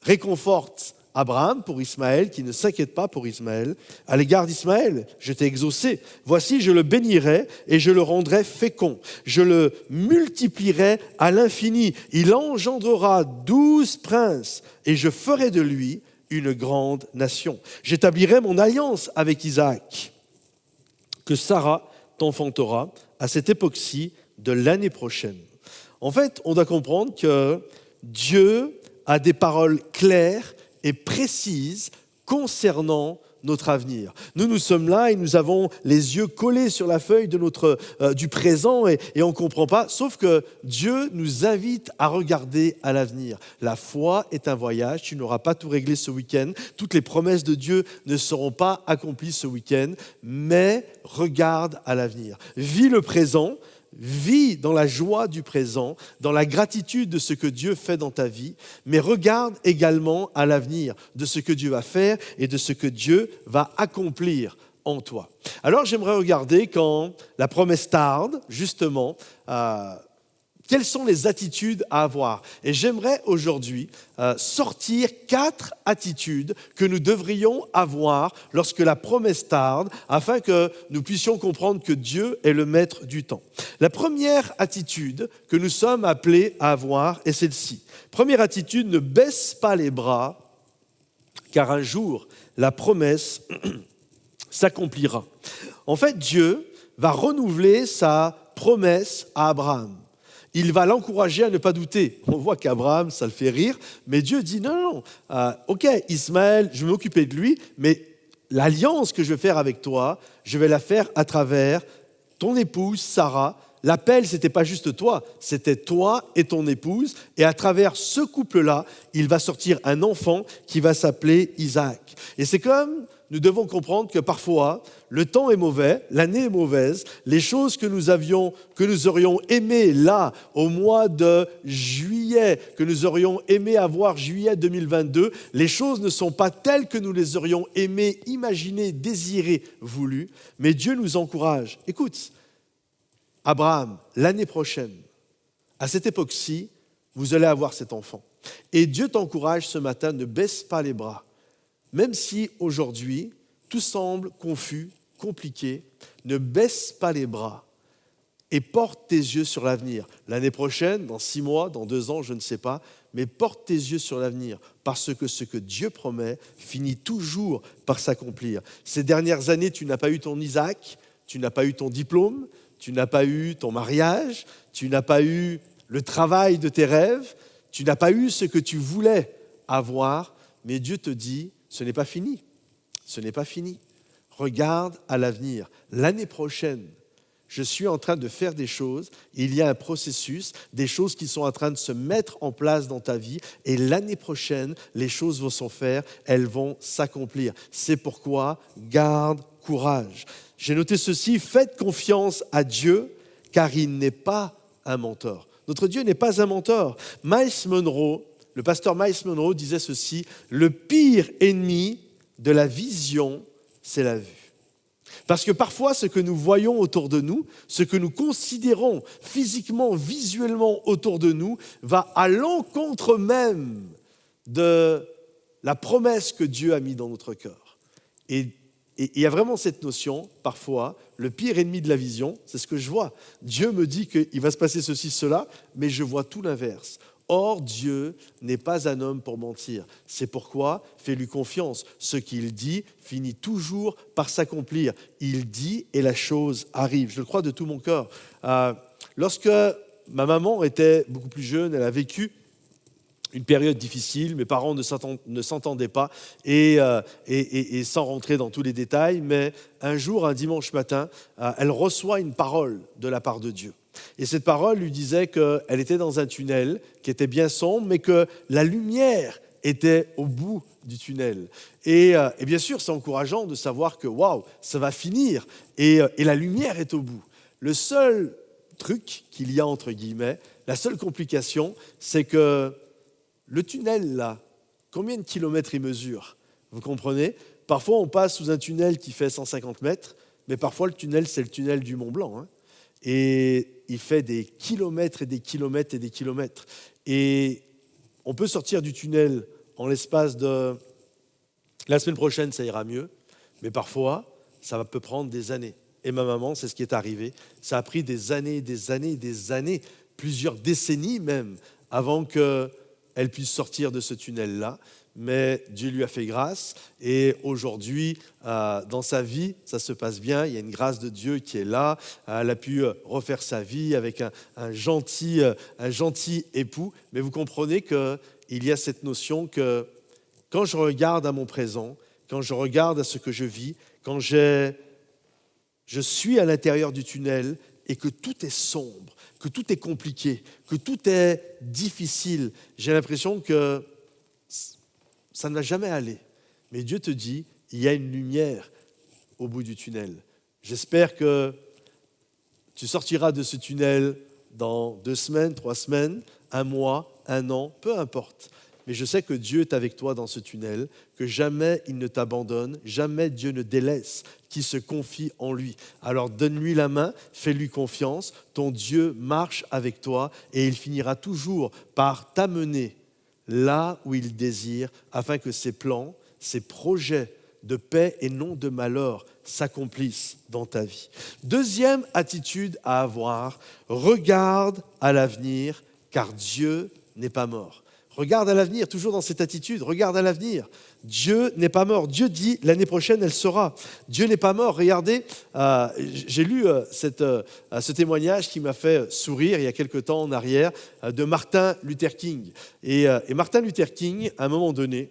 Speaker 6: réconforte Abraham pour Ismaël, qui ne s'inquiète pas pour Ismaël. À l'égard d'Ismaël, je t'ai exaucé. Voici, je le bénirai et je le rendrai fécond. Je le multiplierai à l'infini. Il engendrera 12 princes et je ferai de lui une grande nation. J'établirai mon alliance avec Isaac, que Sarah t'enfantera à cette époque-ci de l'année prochaine. En fait, on doit comprendre que Dieu a des paroles claires et précises concernant notre avenir. Nous sommes là et nous avons les yeux collés sur la feuille du présent et on ne comprend pas, sauf que Dieu nous invite à regarder à l'avenir. La foi est un voyage, tu n'auras pas tout réglé ce week-end, toutes les promesses de Dieu ne seront pas accomplies ce week-end, mais regarde à l'avenir. Vis le présent, vis dans la joie du présent, dans la gratitude de ce que Dieu fait dans ta vie, mais regarde également à l'avenir de ce que Dieu va faire et de ce que Dieu va accomplir en toi. Alors j'aimerais regarder quand la promesse tarde, justement, Quelles sont les attitudes à avoir? Et j'aimerais aujourd'hui sortir 4 attitudes que nous devrions avoir lorsque la promesse tarde, afin que nous puissions comprendre que Dieu est le maître du temps. La première attitude que nous sommes appelés à avoir est celle-ci. Première attitude, ne baisse pas les bras, car un jour, la promesse s'accomplira. En fait, Dieu va renouveler sa promesse à Abraham. Il va l'encourager à ne pas douter. On voit qu'Abraham, ça le fait rire, mais Dieu dit non, ok, Ismaël, je vais m'occuper de lui, mais l'alliance que je vais faire avec toi, je vais la faire à travers ton épouse, Sarah. L'appel, ce n'était pas juste toi, c'était toi et ton épouse. Et à travers ce couple-là, il va sortir un enfant qui va s'appeler Isaac. Et c'est comme nous devons comprendre que parfois, le temps est mauvais, l'année est mauvaise, les choses que nous aurions aimé là, au mois de juillet, que nous aurions aimé avoir juillet 2022, les choses ne sont pas telles que nous les aurions aimé, imaginé, désiré, voulu, mais Dieu nous encourage. Écoute, Abraham, l'année prochaine, à cette époque-ci, vous allez avoir cet enfant. Et Dieu t'encourage ce matin, ne baisse pas les bras. Même si aujourd'hui, tout semble confus, compliqué, ne baisse pas les bras et porte tes yeux sur l'avenir. L'année prochaine, dans 6 mois, dans 2 ans, je ne sais pas, mais porte tes yeux sur l'avenir parce que ce que Dieu promet finit toujours par s'accomplir. Ces dernières années, tu n'as pas eu ton Isaac, tu n'as pas eu ton diplôme, tu n'as pas eu ton mariage, tu n'as pas eu le travail de tes rêves, tu n'as pas eu ce que tu voulais avoir, mais Dieu te dit, ce n'est pas fini, ce n'est pas fini. Regarde à l'avenir. L'année prochaine, je suis en train de faire des choses, il y a un processus, des choses qui sont en train de se mettre en place dans ta vie, et l'année prochaine, les choses vont se faire, elles vont s'accomplir. C'est pourquoi, garde courage. J'ai noté ceci, faites confiance à Dieu, car il n'est pas un menteur. Notre Dieu n'est pas un menteur. Le pasteur Miles Monroe disait ceci, le pire ennemi de la vision, c'est la vue. Parce que parfois, ce que nous voyons autour de nous, ce que nous considérons physiquement, visuellement autour de nous, va à l'encontre même de la promesse que Dieu a mise dans notre cœur. Et il y a vraiment cette notion, parfois, le pire ennemi de la vision, c'est ce que je vois. Dieu me dit qu'il va se passer ceci, cela, mais je vois tout l'inverse. Or, Dieu n'est pas un homme pour mentir. C'est pourquoi, fais-lui confiance. Ce qu'il dit finit toujours par s'accomplir. Il dit et la chose arrive. Je le crois de tout mon cœur. Lorsque ma maman était beaucoup plus jeune, elle a vécu une période difficile, mes parents ne s'entendaient pas, et sans rentrer dans tous les détails, mais un jour, un dimanche matin, elle reçoit une parole de la part de Dieu. Et cette parole lui disait qu'elle était dans un tunnel qui était bien sombre, mais que la lumière était au bout du tunnel. Et bien sûr, c'est encourageant de savoir que waouh, ça va finir, et la lumière est au bout. Le seul truc qu'il y a, entre guillemets, la seule complication, c'est que le tunnel, là, combien de kilomètres il mesure? Vous comprenez? Parfois, on passe sous un tunnel qui fait 150 mètres, mais parfois, le tunnel, c'est le tunnel du Mont Blanc. Hein. Et il fait des kilomètres et des kilomètres et des kilomètres. Et on peut sortir du tunnel en l'espace de... La semaine prochaine, ça ira mieux, mais parfois, ça peut prendre des années. Et ma maman, c'est ce qui est arrivé. Ça a pris des années, des années, des années, plusieurs décennies même, avant qu'elle puisse sortir de ce tunnel-là. Mais Dieu lui a fait grâce et aujourd'hui, dans sa vie, ça se passe bien. Il y a une grâce de Dieu qui est là. Elle a pu refaire sa vie avec un gentil époux. Mais vous comprenez qu'il y a cette notion que quand je regarde à mon présent, quand je regarde à ce que je vis, quand je suis à l'intérieur du tunnel et que tout est sombre, que tout est compliqué, que tout est difficile, j'ai l'impression que ça ne va jamais aller. Mais Dieu te dit, il y a une lumière au bout du tunnel. J'espère que tu sortiras de ce tunnel dans 2 semaines, 3 semaines, 1 mois, 1 an, peu importe. mais je sais que Dieu est avec toi dans ce tunnel, que jamais il ne t'abandonne, jamais Dieu ne délaisse qui se confie en lui. Alors donne-lui la main, fais-lui confiance, ton Dieu marche avec toi et il finira toujours par t'amener là où il désire, afin que ses plans, ses projets de paix et non de malheur s'accomplissent dans ta vie. Deuxième attitude à avoir, regarde à l'avenir, car Dieu n'est pas mort. Regarde à l'avenir, toujours dans cette attitude, regarde à l'avenir. Dieu n'est pas mort. Dieu dit, l'année prochaine, elle sera. Dieu n'est pas mort. Regardez, j'ai lu ce témoignage qui m'a fait sourire il y a quelque temps en arrière, de Martin Luther King. Et Martin Luther King, à un moment donné,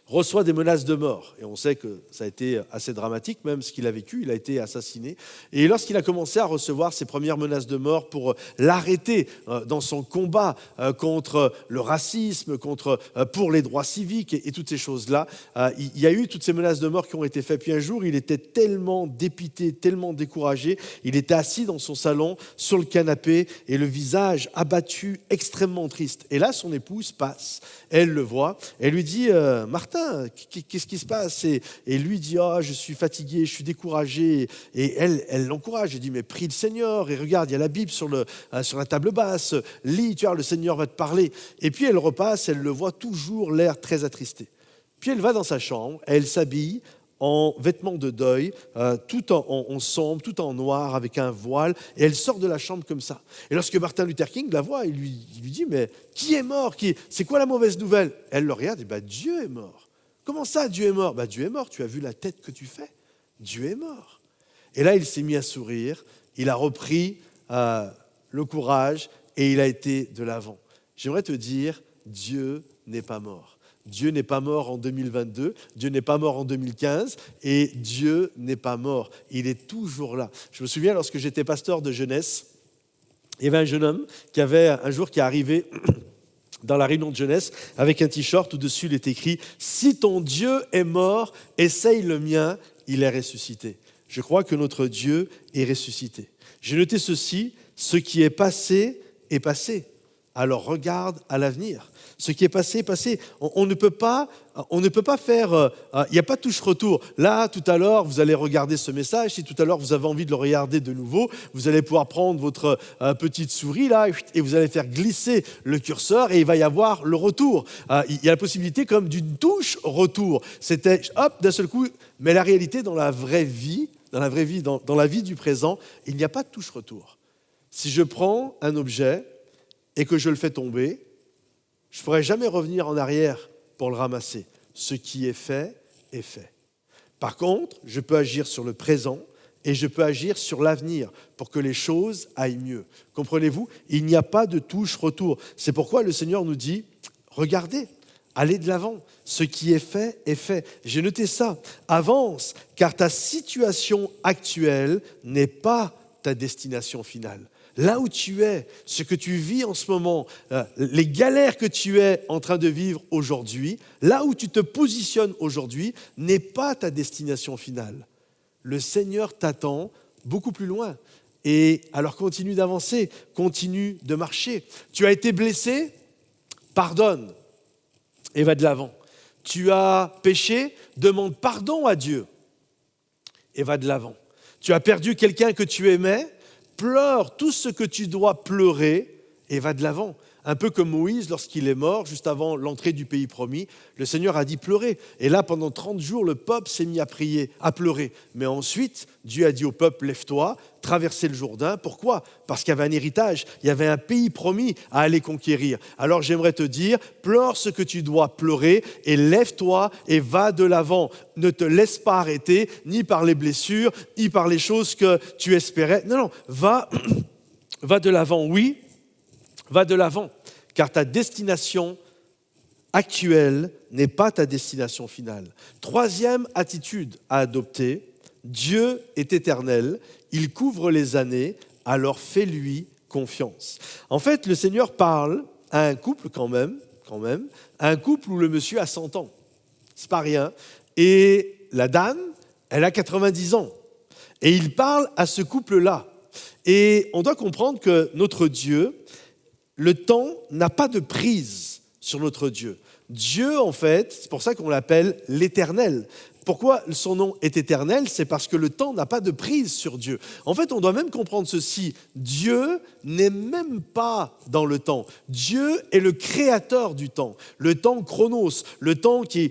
Speaker 6: reçoit des menaces de mort. Et on sait que ça a été assez dramatique, même ce qu'il a vécu, il a été assassiné. Et lorsqu'il a commencé à recevoir ses premières menaces de mort pour l'arrêter dans son combat contre le racisme, pour les droits civiques et toutes ces choses-là, il y a eu toutes ces menaces de mort qui ont été faites. Puis un jour, il était tellement dépité, tellement découragé, il était assis dans son salon, sur le canapé, et le visage abattu, extrêmement triste. Et là, son épouse passe, elle le voit, elle lui dit « Martin, qu'est-ce qui se passe ?» Et lui dit « Oh, je suis fatigué, je suis découragé. » Et elle l'encourage, elle dit « Mais prie le Seigneur, et regarde, il y a la Bible sur la table basse, lis, tu vois, le Seigneur va te parler. » Et puis elle repasse, elle le voit toujours l'air très attristé. Puis elle va dans sa chambre, elle s'habille en vêtements de deuil, tout en sombre, tout en noir, avec un voile, et elle sort de la chambre comme ça. Et lorsque Martin Luther King la voit, il lui dit « Mais qui est mort ? C'est quoi la mauvaise nouvelle ?» Elle le regarde et dit « Dieu est mort. » Comment ça, Dieu est mort ? Dieu est mort, tu as vu la tête que tu fais ? Dieu est mort. Et là, il s'est mis à sourire, il a repris le courage et il a été de l'avant. J'aimerais te dire, Dieu n'est pas mort. Dieu n'est pas mort en 2022, Dieu n'est pas mort en 2015 et Dieu n'est pas mort. Il est toujours là. Je me souviens, lorsque j'étais pasteur de jeunesse, il y avait un jeune homme qui est arrivé dans la réunion de jeunesse avec un t-shirt où dessus il est écrit « Si ton Dieu est mort, essaye le mien, il est ressuscité. » Je crois que notre Dieu est ressuscité. J'ai noté ceci, ce qui est passé est passé. Alors regarde à l'avenir. Ce qui est passé est passé. On ne peut pas faire, il n'y a pas de touche retour. Là, tout à l'heure, vous allez regarder ce message. Si tout à l'heure, vous avez envie de le regarder de nouveau, vous allez pouvoir prendre votre petite souris là et vous allez faire glisser le curseur et il va y avoir le retour. Il y a la possibilité comme d'une touche retour. C'était hop, d'un seul coup. Mais la réalité, dans la vraie vie, dans la vie du présent, il n'y a pas de touche retour. Si je prends un objet et que je le fais tomber, je ne pourrai jamais revenir en arrière pour le ramasser. Ce qui est fait, est fait. Par contre, je peux agir sur le présent et je peux agir sur l'avenir pour que les choses aillent mieux. Comprenez-vous ? Il n'y a pas de touche retour. C'est pourquoi le Seigneur nous dit, regardez, allez de l'avant. Ce qui est fait, est fait. J'ai noté ça. Avance, car ta situation actuelle n'est pas ta destination finale. Là où tu es, ce que tu vis en ce moment, les galères que tu es en train de vivre aujourd'hui, là où tu te positionnes aujourd'hui, n'est pas ta destination finale. Le Seigneur t'attend beaucoup plus loin. Et alors continue d'avancer, continue de marcher. Tu as été blessé, pardonne et va de l'avant. Tu as péché, demande pardon à Dieu et va de l'avant. Tu as perdu quelqu'un que tu aimais, pleure tout ce que tu dois pleurer et va de l'avant. Un peu comme Moïse, lorsqu'il est mort, juste avant l'entrée du pays promis, le Seigneur a dit pleurer. Et là, pendant 30 jours, le peuple s'est mis à prier, à pleurer. Mais ensuite, Dieu a dit au peuple, lève-toi, traversez le Jourdain. Pourquoi ? Parce qu'il y avait un héritage, il y avait un pays promis à aller conquérir. Alors j'aimerais te dire, pleure ce que tu dois pleurer et lève-toi et va de l'avant. Ne te laisse pas arrêter, ni par les blessures, ni par les choses que tu espérais. Non, va de l'avant, oui. Va de l'avant, car ta destination actuelle n'est pas ta destination finale. Troisième attitude à adopter, Dieu est éternel, il couvre les années, alors fais-lui confiance. En fait, le Seigneur parle à un couple quand même, à un couple où le monsieur a 100 ans. C'est pas rien. Et la dame, elle a 90 ans. Et il parle à ce couple-là. Et on doit comprendre que notre Dieu, le temps n'a pas de prise sur notre Dieu. Dieu, en fait, c'est pour ça qu'on l'appelle l'Éternel. Pourquoi son nom est éternel? C'est parce que le temps n'a pas de prise sur Dieu. En fait, on doit même comprendre ceci. Dieu n'est même pas dans le temps. Dieu est le créateur du temps. Le temps chronos, le temps qui,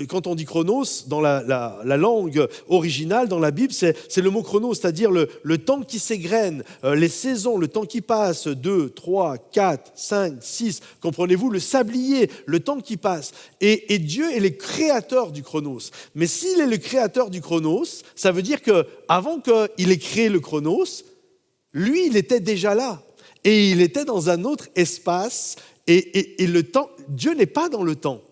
Speaker 6: quand on dit chronos, dans la langue originale, dans la Bible, c'est le mot chronos, c'est-à-dire le temps qui s'égrène, les saisons, le temps qui passe, 2, 3, 4, 5, 6, comprenez-vous, le sablier, le temps qui passe. Et Dieu est le créateur du chronos. Mais s'il est le créateur du chronos, ça veut dire qu'avant qu'il ait créé le chronos, lui, il était déjà là. Et il était dans un autre espace. Et le temps, Dieu n'est pas dans le temps.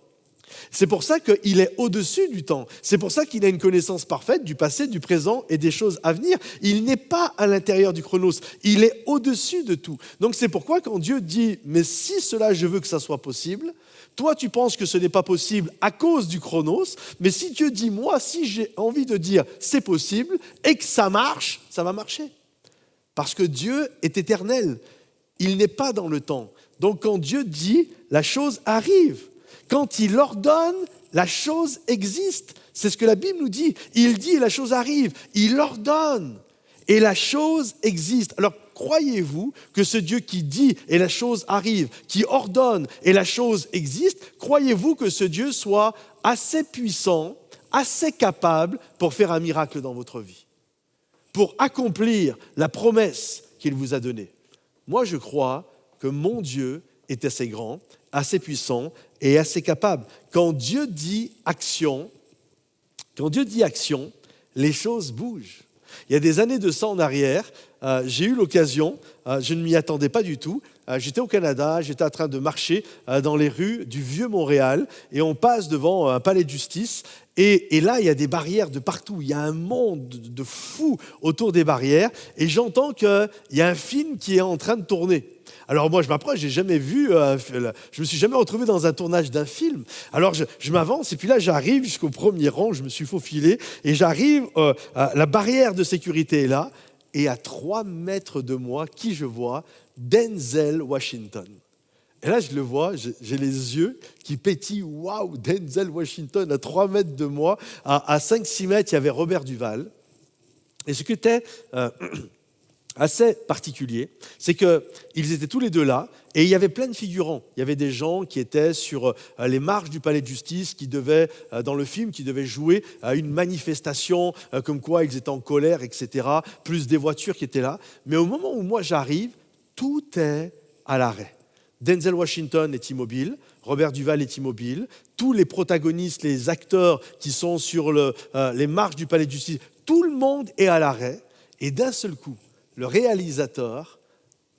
Speaker 6: C'est pour ça qu'il est au-dessus du temps. C'est pour ça qu'il a une connaissance parfaite du passé, du présent et des choses à venir. Il n'est pas à l'intérieur du chronos. Il est au-dessus de tout. Donc c'est pourquoi quand Dieu dit « mais si cela, je veux que ça soit possible », toi, tu penses que ce n'est pas possible à cause du chronos, mais si Dieu dit, moi, si j'ai envie de dire c'est possible et que ça marche, ça va marcher. Parce que Dieu est éternel. Il n'est pas dans le temps. Donc quand Dieu dit, la chose arrive. Quand il ordonne, la chose existe. C'est ce que la Bible nous dit. Il dit et la chose arrive. Il ordonne et la chose existe. Alors, croyez-vous que ce Dieu qui dit et la chose arrive, qui ordonne et la chose existe, croyez-vous que ce Dieu soit assez puissant, assez capable pour faire un miracle dans votre vie, pour accomplir la promesse qu'il vous a donnée? Moi, je crois que mon Dieu est assez grand, assez puissant et assez capable. Quand Dieu dit action, les choses bougent. Il y a des années de ça en arrière, j'ai eu l'occasion, je ne m'y attendais pas du tout, j'étais au Canada, j'étais en train de marcher dans les rues du vieux Montréal et on passe devant un palais de justice et là, il y a des barrières de partout, il y a un monde de fous autour des barrières et j'entends qu'il y a un film qui est en train de tourner. Alors moi, je m'approche, je me suis jamais retrouvé dans un tournage d'un film. Alors je m'avance et puis là, j'arrive jusqu'au premier rang, je me suis faufilé et j'arrive, la barrière de sécurité est là et à 3 mètres de moi, qui je vois? Denzel Washington. Et là, je le vois, j'ai les yeux qui pétillent. Waouh, Denzel Washington à 3 mètres de moi. À 5-6 mètres, il y avait Robert Duvall. Et ce qui était assez particulier, c'est qu'ils étaient tous les deux là et il y avait plein de figurants. Il y avait des gens qui étaient sur les marches du palais de justice qui devaient, dans le film, qui devaient jouer à une manifestation comme quoi ils étaient en colère, etc. Plus des voitures qui étaient là. Mais au moment où moi j'arrive, tout est à l'arrêt. Denzel Washington est immobile, Robert Duvall est immobile, tous les protagonistes, les acteurs qui sont sur les marches du palais de justice, tout le monde est à l'arrêt et d'un seul coup, le réalisateur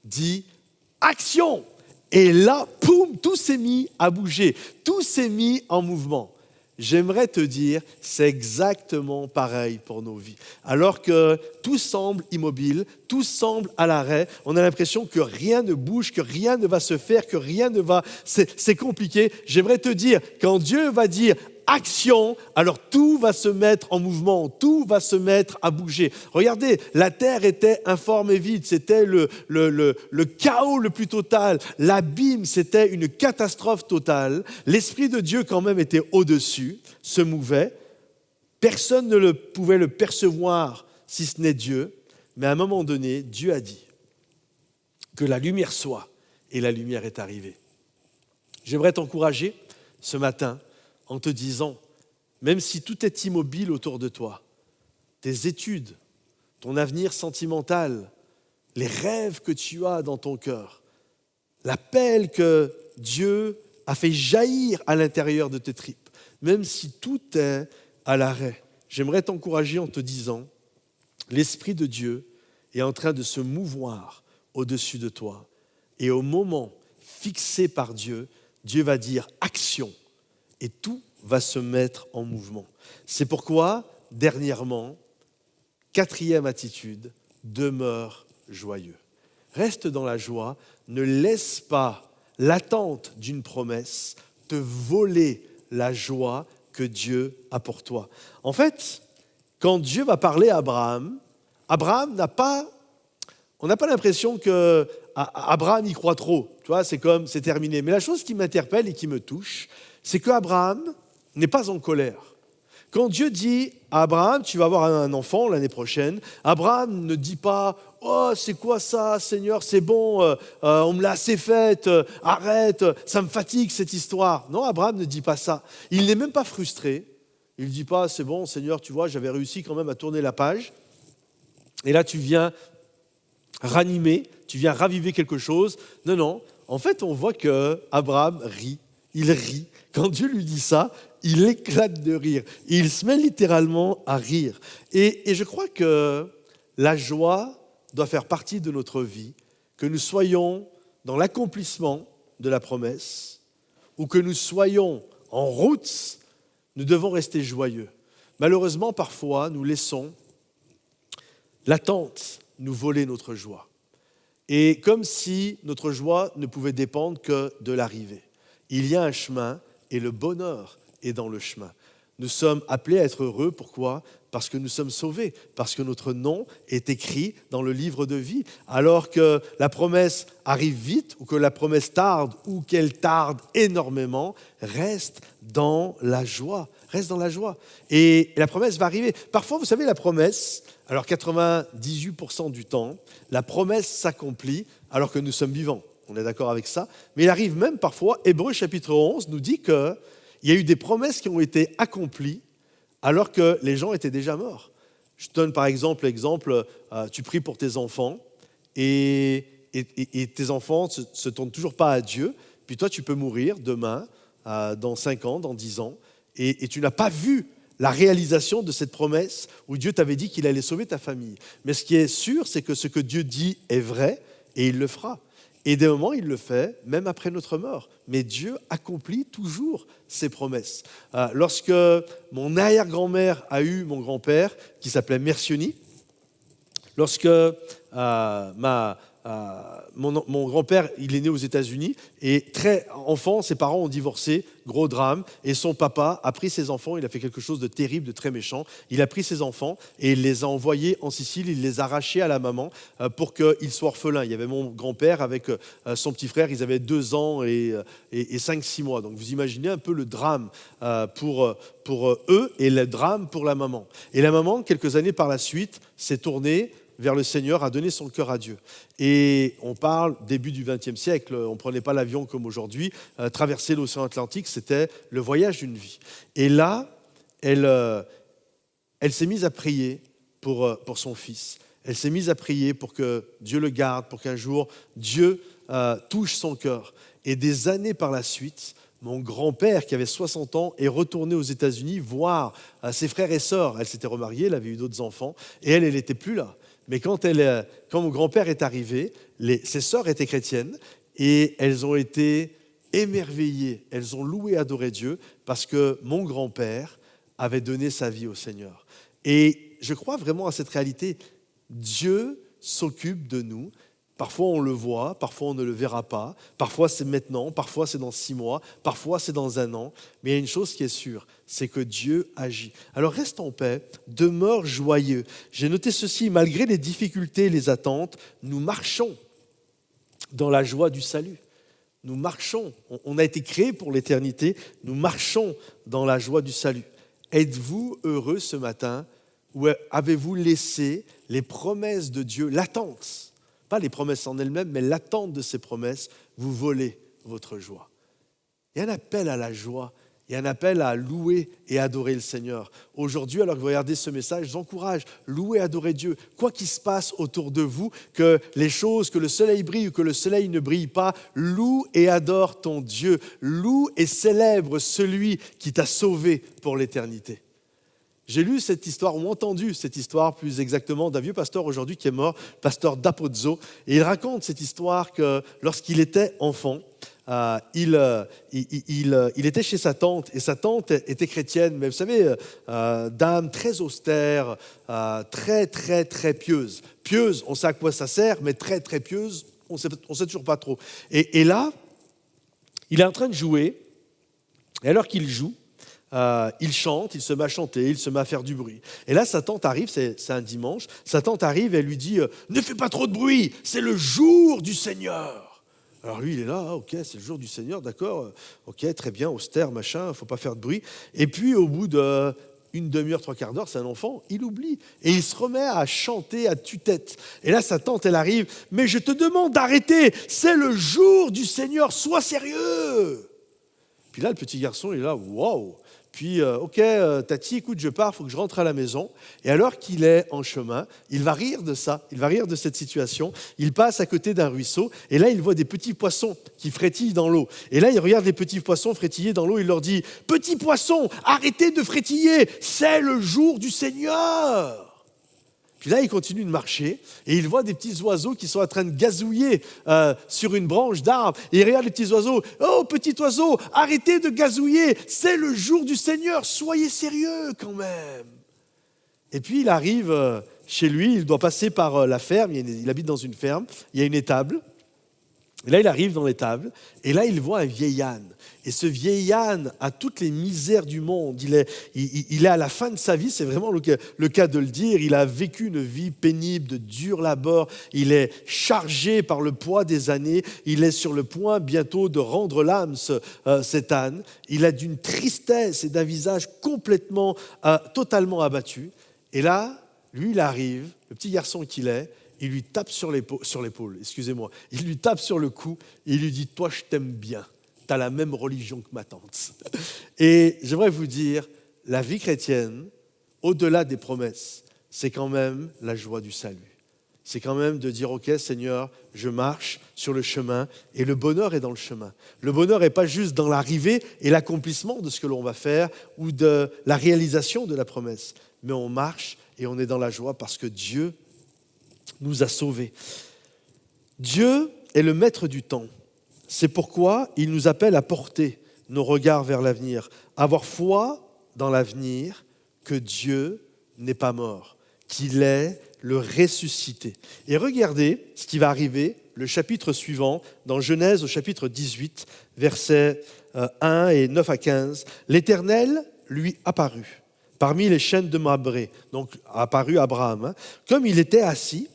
Speaker 6: dit « Action !» Et là, poum, tout s'est mis à bouger, tout s'est mis en mouvement. J'aimerais te dire, c'est exactement pareil pour nos vies. Alors que tout semble immobile, tout semble à l'arrêt, on a l'impression que rien ne bouge, que rien ne va se faire, que rien ne va... C'est compliqué. J'aimerais te dire, quand Dieu va dire action, alors tout va se mettre en mouvement, tout va se mettre à bouger. Regardez, la terre était informe et vide, c'était le chaos le plus total, l'abîme, c'était une catastrophe totale. L'Esprit de Dieu quand même était au-dessus, se mouvait. Personne ne pouvait le percevoir si ce n'est Dieu, mais à un moment donné, Dieu a dit que la lumière soit, et la lumière est arrivée. J'aimerais t'encourager ce matin en te disant, même si tout est immobile autour de toi, tes études, ton avenir sentimental, les rêves que tu as dans ton cœur, l'appel que Dieu a fait jaillir à l'intérieur de tes tripes, même si tout est à l'arrêt, j'aimerais t'encourager en te disant, l'Esprit de Dieu est en train de se mouvoir au-dessus de toi. Et au moment fixé par Dieu, Dieu va dire action. Et tout va se mettre en mouvement. C'est pourquoi, dernièrement, 4e attitude, demeure joyeux. Reste dans la joie, ne laisse pas l'attente d'une promesse te voler la joie que Dieu a pour toi. En fait, quand Dieu va parler à Abraham, on n'a pas l'impression qu'Abraham Abraham y croit trop. Tu vois, c'est comme, c'est terminé. Mais la chose qui m'interpelle et qui me touche, c'est qu'Abraham n'est pas en colère. Quand Dieu dit à Abraham, tu vas avoir un enfant l'année prochaine, Abraham ne dit pas, oh, c'est quoi ça, Seigneur, c'est bon, on me l'a assez faite, arrête, ça me fatigue cette histoire. Non, Abraham ne dit pas ça. Il n'est même pas frustré. Il ne dit pas, c'est bon, Seigneur, tu vois, j'avais réussi quand même à tourner la page. Et là, tu viens ranimer, tu viens raviver quelque chose. Non, non. En fait, on voit qu'Abraham rit. Il rit. Quand Dieu lui dit ça, il éclate de rire. Il se met littéralement à rire. Et je crois que la joie doit faire partie de notre vie, que nous soyons dans l'accomplissement de la promesse ou que nous soyons en route, nous devons rester joyeux. Malheureusement, parfois, nous laissons l'attente nous voler notre joie. Et comme si notre joie ne pouvait dépendre que de l'arrivée. Il y a un chemin et le bonheur est dans le chemin. Nous sommes appelés à être heureux. Pourquoi ? Parce que nous sommes sauvés, parce que notre nom est écrit dans le livre de vie. Alors que la promesse arrive vite, ou que la promesse tarde, ou qu'elle tarde énormément, reste dans la joie. Reste dans la joie. Et la promesse va arriver. Parfois, vous savez, la promesse, alors 98% du temps, la promesse s'accomplit alors que nous sommes vivants. On est d'accord avec ça. Mais il arrive même parfois, Hébreux chapitre 11 nous dit qu'il y a eu des promesses qui ont été accomplies alors que les gens étaient déjà morts. Je te donne par exemple l'exemple, tu pries pour tes enfants et tes enfants ne se tournent toujours pas à Dieu. Puis toi, tu peux mourir demain, dans 5 ans, dans 10 ans, et tu n'as pas vu la réalisation de cette promesse où Dieu t'avait dit qu'il allait sauver ta famille. Mais ce qui est sûr, c'est que ce que Dieu dit est vrai et il le fera. Et des moments, il le fait, même après notre mort. Mais Dieu accomplit toujours ses promesses. Lorsque mon arrière-grand-mère a eu mon grand-père, qui s'appelait Mercioni, lorsque mon grand-père, il est né aux États-Unis, et très enfant, ses parents ont divorcé, gros drame, et son papa a pris ses enfants, il a fait quelque chose de terrible, de très méchant, il a pris ses enfants et il les a envoyés en Sicile, il les a arrachés à la maman pour qu'ils soient orphelins. Il y avait mon grand-père avec son petit frère, ils avaient 2 ans et 5-6 mois. Donc vous imaginez un peu le drame pour eux et le drame pour la maman. Et la maman, quelques années par la suite, s'est tournée vers le Seigneur, a donné son cœur à Dieu. Et on parle début du XXe siècle, on ne prenait pas l'avion comme aujourd'hui, traverser l'océan Atlantique, c'était le voyage d'une vie. Et là, elle s'est mise à prier pour son fils. Elle s'est mise à prier pour que Dieu le garde, pour qu'un jour Dieu touche son cœur. Et des années par la suite, mon grand-père, qui avait 60 ans, est retourné aux États-Unis voir ses frères et sœurs. Elle s'était remariée, elle avait eu d'autres enfants, et elle n'était plus là. Mais quand mon grand-père est arrivé, ses sœurs étaient chrétiennes et elles ont été émerveillées. Elles ont loué et adoré Dieu parce que mon grand-père avait donné sa vie au Seigneur. Et je crois vraiment à cette réalité. Dieu s'occupe de nous. Parfois on le voit, parfois on ne le verra pas. Parfois c'est maintenant, parfois c'est dans 6 mois, parfois c'est dans 1 an. Mais il y a une chose qui est sûre, c'est que Dieu agit. Alors reste en paix, demeure joyeux. J'ai noté ceci, malgré les difficultés et les attentes, nous marchons dans la joie du salut. Nous marchons, on a été créés pour l'éternité, nous marchons dans la joie du salut. Êtes-vous heureux ce matin ou avez-vous laissé les promesses de Dieu, l'attente, pas les promesses en elles-mêmes, mais l'attente de ces promesses, vous voler votre joie? Il y a un appel à la joie, il y a un appel à louer et adorer le Seigneur. Aujourd'hui, alors que vous regardez ce message, je vous encourage, louer et adorer Dieu. Quoi qu'il se passe autour de vous, que les choses, que le soleil brille ou que le soleil ne brille pas, loue et adore ton Dieu. Loue et célèbre celui qui t'a sauvé pour l'éternité. J'ai lu cette histoire, ou entendu cette histoire plus exactement, d'un vieux pasteur aujourd'hui qui est mort, pasteur D'Apozzo, et il raconte cette histoire que lorsqu'il était enfant, il était chez sa tante, et sa tante était chrétienne, mais vous savez, dame très austère, très, très, très pieuse. Pieuse, on sait à quoi ça sert, mais très, très pieuse, on ne sait toujours pas trop. Et là, il est en train de jouer, et alors qu'il joue, il chante, il se met à chanter, il se met à faire du bruit. Et là, sa tante arrive, c'est un dimanche, sa tante arrive et elle lui dit « Ne fais pas trop de bruit, c'est le jour du Seigneur !» Alors lui, il est là, ah, ok, c'est le jour du Seigneur, d'accord, ok, très bien, austère, machin, il ne faut pas faire de bruit. Et puis, au bout d'une demi-heure, trois quarts d'heure, c'est un enfant, il oublie. Et il se remet à chanter à tue-tête. Et là, sa tante, elle arrive, « Mais je te demande d'arrêter, c'est le jour du Seigneur, sois sérieux !» Puis là, le petit garçon, il est là, « Wow !» Puis, ok, Tati, écoute, je pars, il faut que je rentre à la maison. Et alors qu'il est en chemin, il va rire de ça, il va rire de cette situation. Il passe à côté d'un ruisseau, et là, il voit des petits poissons qui frétillent dans l'eau. Et là, il regarde les petits poissons frétiller dans l'eau, il leur dit « Petits poissons, arrêtez de frétiller, c'est le jour du Seigneur !» Puis là, il continue de marcher et il voit des petits oiseaux qui sont en train de gazouiller sur une branche d'arbre. Et il regarde les petits oiseaux. « Oh, petit oiseau, arrêtez de gazouiller, c'est le jour du Seigneur, soyez sérieux quand même !» Et puis il arrive chez lui, il doit passer par la ferme, il habite dans une ferme, il y a une étable. Et là, il arrive dans l'étable et là, il voit un vieil âne. Et ce vieil âne a toutes les misères du monde. Il est à la fin de sa vie, c'est vraiment le cas de le dire. Il a vécu une vie pénible, de dur labeur. Il est chargé par le poids des années. Il est sur le point bientôt de rendre l'âme, cet âne. Il a d'une tristesse et d'un visage totalement abattu. Et là, lui, il arrive, le petit garçon qu'il est, il lui tape sur l'épaule, excusez-moi. Il lui tape sur le cou et il lui dit « Toi, je t'aime bien. Tu as la même religion que ma tante. » Et j'aimerais vous dire, la vie chrétienne, au-delà des promesses, c'est quand même la joie du salut. C'est quand même de dire, ok Seigneur, je marche sur le chemin et le bonheur est dans le chemin. Le bonheur n'est pas juste dans l'arrivée et l'accomplissement de ce que l'on va faire ou de la réalisation de la promesse, mais on marche et on est dans la joie parce que Dieu nous a sauvés. Dieu est le maître du temps. C'est pourquoi il nous appelle à porter nos regards vers l'avenir, avoir foi dans l'avenir, que Dieu n'est pas mort, qu'il est le ressuscité. Et regardez ce qui va arriver, le chapitre suivant, dans Genèse au chapitre 18, versets 1 et 9 à 15. L'Éternel lui apparut parmi les chênes de Mamré, donc apparut Abraham, comme il était assis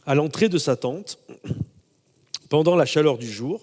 Speaker 6: à l'entrée de sa tente, pendant la chaleur du jour.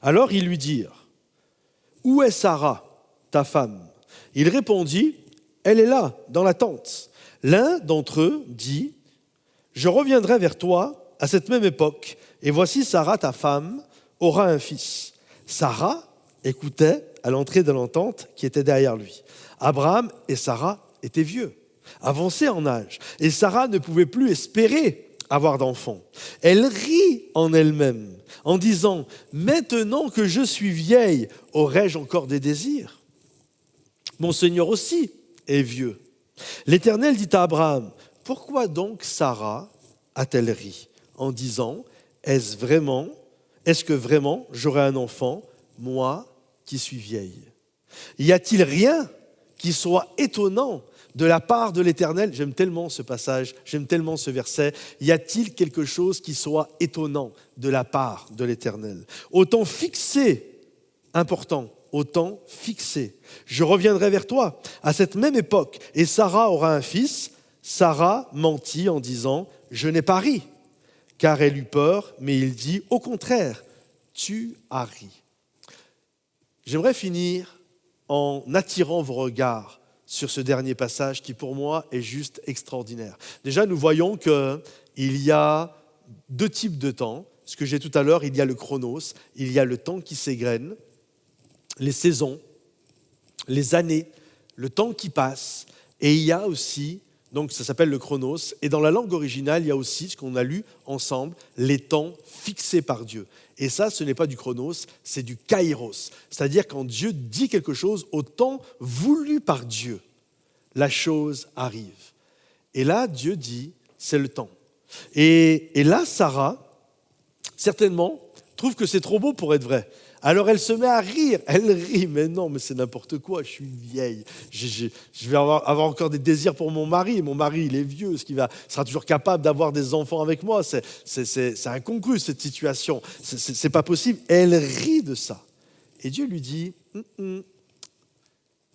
Speaker 6: Alors ils lui dirent « Où est Sarah, ta femme ?» Il répondit « Elle est là, dans la tente. » L'un d'entre eux dit « Je reviendrai vers toi à cette même époque, et voici Sarah, ta femme, aura un fils. » Sarah écoutait à l'entrée de la tente qui était derrière lui. Abraham et Sarah étaient vieux, avancés en âge, et Sarah ne pouvait plus espérer avoir d'enfants. Elle rit en elle-même en disant « Maintenant que je suis vieille, aurai-je encore des désirs ? Mon Seigneur aussi est vieux. » L'Éternel dit à Abraham « Pourquoi donc Sarah a-t-elle ri en disant « Est-ce que vraiment j'aurai un enfant, moi qui suis vieille ?» Y a-t-il rien qui soit étonnant de la part de l'Éternel? J'aime tellement ce passage, j'aime tellement ce verset. Y a-t-il quelque chose qui soit étonnant de la part de l'Éternel? Autant fixé, important, autant fixé. Je reviendrai vers toi à cette même époque et Sarah aura un fils. Sarah mentit en disant « Je n'ai pas ri », car elle eut peur, mais il dit « Au contraire, tu as ri ». J'aimerais finir en attirant vos regards sur ce dernier passage qui pour moi est juste extraordinaire. Déjà, nous voyons qu'il y a deux types de temps. Ce que j'ai tout à l'heure, il y a le chronos, il y a le temps qui s'égrène, les saisons, les années, le temps qui passe, et il y a aussi, donc ça s'appelle le chronos, et dans la langue originale, il y a aussi ce qu'on a lu ensemble, les temps fixés par Dieu. Et ça, ce n'est pas du chronos, c'est du kairos. C'est-à-dire quand Dieu dit quelque chose au temps voulu par Dieu, la chose arrive. Et là, Dieu dit, c'est le temps. Et là, Sarah, certainement, trouve que c'est trop beau pour être vrai. Alors elle se met à rire, elle rit, mais non, mais c'est n'importe quoi, je suis vieille, je vais avoir encore des désirs pour mon mari il est vieux, est-ce qu'il sera toujours capable d'avoir des enfants avec moi? C'est incongru cette situation, c'est pas possible. Elle rit de ça. Et Dieu lui dit,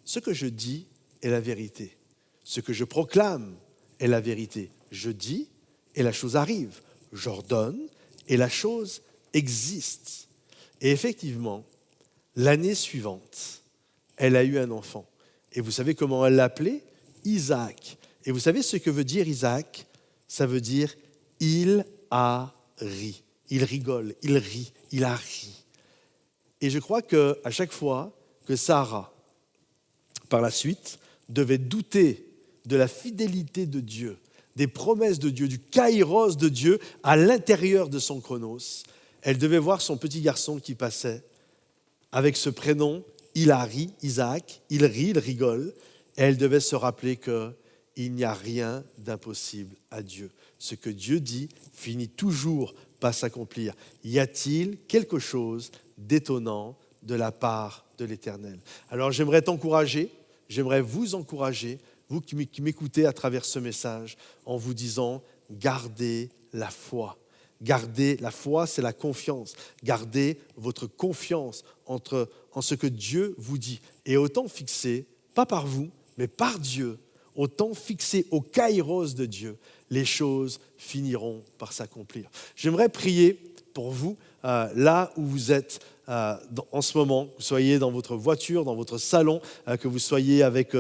Speaker 6: Ce que je dis est la vérité. Ce que je proclame est la vérité. Je dis et la chose arrive. J'ordonne et la chose existe. Et effectivement, l'année suivante, elle a eu un enfant. Et vous savez comment elle l'appelait? Isaac. Et vous savez ce que veut dire Isaac? Ça veut dire « il a ri ». Il rigole, il rit, il a ri. Et je crois qu'à chaque fois que Sarah, par la suite, devait douter de la fidélité de Dieu, des promesses de Dieu, du kairos de Dieu à l'intérieur de son chronos, elle devait voir son petit garçon qui passait avec ce prénom, il a ri, Isaac, il rit, il rigole, et elle devait se rappeler qu'il n'y a rien d'impossible à Dieu. Ce que Dieu dit finit toujours par s'accomplir. Y a-t-il quelque chose d'étonnant de la part de l'Éternel? Alors j'aimerais t'encourager, j'aimerais vous encourager, vous qui m'écoutez à travers ce message, en vous disant, gardez la foi. Gardez la foi, c'est la confiance. Gardez votre confiance en ce que Dieu vous dit. Et autant fixé, pas par vous, mais par Dieu, autant fixé au kairos de Dieu, les choses finiront par s'accomplir. J'aimerais prier pour vous, là où vous êtes en ce moment, que vous soyez dans votre voiture, dans votre salon, que vous soyez avec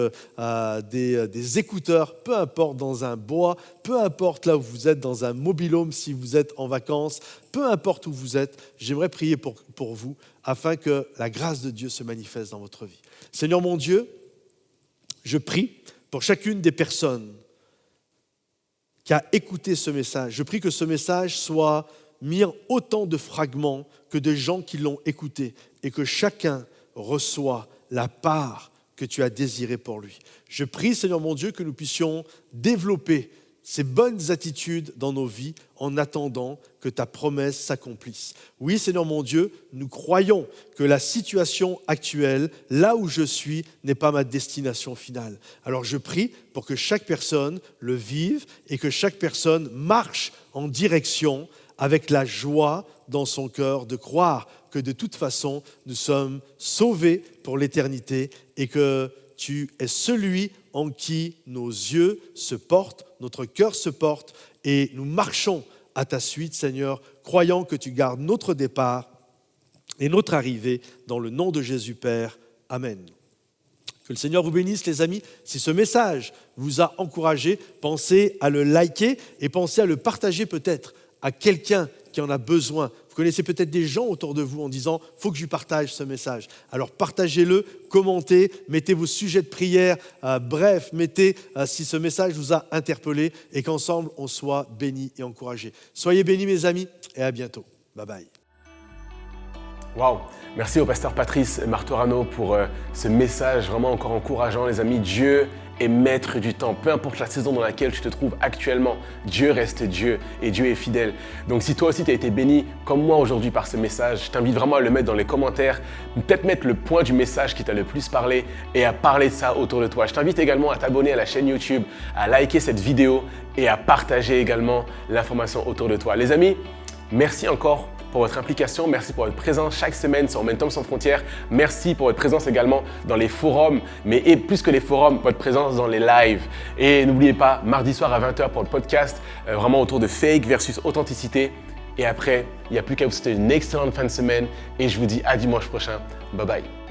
Speaker 6: des écouteurs, peu importe, dans un bois, peu importe là où vous êtes, dans un mobil-home si vous êtes en vacances, peu importe où vous êtes, j'aimerais prier pour vous afin que la grâce de Dieu se manifeste dans votre vie. Seigneur mon Dieu, je prie pour chacune des personnes qui a écouté ce message. Je prie que ce message soit mis en autant de fragments que de gens qui l'ont écouté et que chacun reçoit la part que tu as désirée pour lui. Je prie, Seigneur mon Dieu, que nous puissions développer ces bonnes attitudes dans nos vies en attendant que ta promesse s'accomplisse. Oui, Seigneur mon Dieu, nous croyons que la situation actuelle, là où je suis, n'est pas ma destination finale. Alors je prie pour que chaque personne le vive et que chaque personne marche en direction avec la joie dans son cœur de croire que de toute façon, nous sommes sauvés pour l'éternité et que tu es celui en qui nos yeux se portent, notre cœur se porte et nous marchons à ta suite, Seigneur, croyant que tu gardes notre départ et notre arrivée dans le nom de Jésus Père. Amen. Que le Seigneur vous bénisse, les amis. Si ce message vous a encouragé, pensez à le liker et pensez à le partager peut-être à quelqu'un qui en a besoin. Vous connaissez peut-être des gens autour de vous en disant « faut que je lui partage ce message ». Alors partagez-le, commentez, mettez vos sujets de prière, bref, mettez si ce message vous a interpellé et qu'ensemble on soit bénis et encouragés. Soyez bénis mes amis et à bientôt. Bye bye.
Speaker 1: Waouh! Merci au pasteur Patrice Martorano pour ce message vraiment encore encourageant, les amis. Dieu est maître du temps. Peu importe la saison dans laquelle tu te trouves actuellement, Dieu reste Dieu et Dieu est fidèle. Donc si toi aussi tu as été béni comme moi aujourd'hui par ce message, je t'invite vraiment à le mettre dans les commentaires, peut-être mettre le point du message qui t'a le plus parlé et à parler de ça autour de toi. Je t'invite également à t'abonner à la chaîne YouTube, à liker cette vidéo et à partager également l'information autour de toi. Les amis, merci encore pour votre implication, merci pour votre présence chaque semaine sur Momentum Sans Frontières. Merci pour votre présence également dans les forums, mais et plus que les forums, votre présence dans les lives. Et n'oubliez pas, mardi soir à 20h pour le podcast, vraiment autour de fake versus authenticité. Et après, il n'y a plus qu'à vous souhaiter une excellente fin de semaine et je vous dis à dimanche prochain. Bye bye.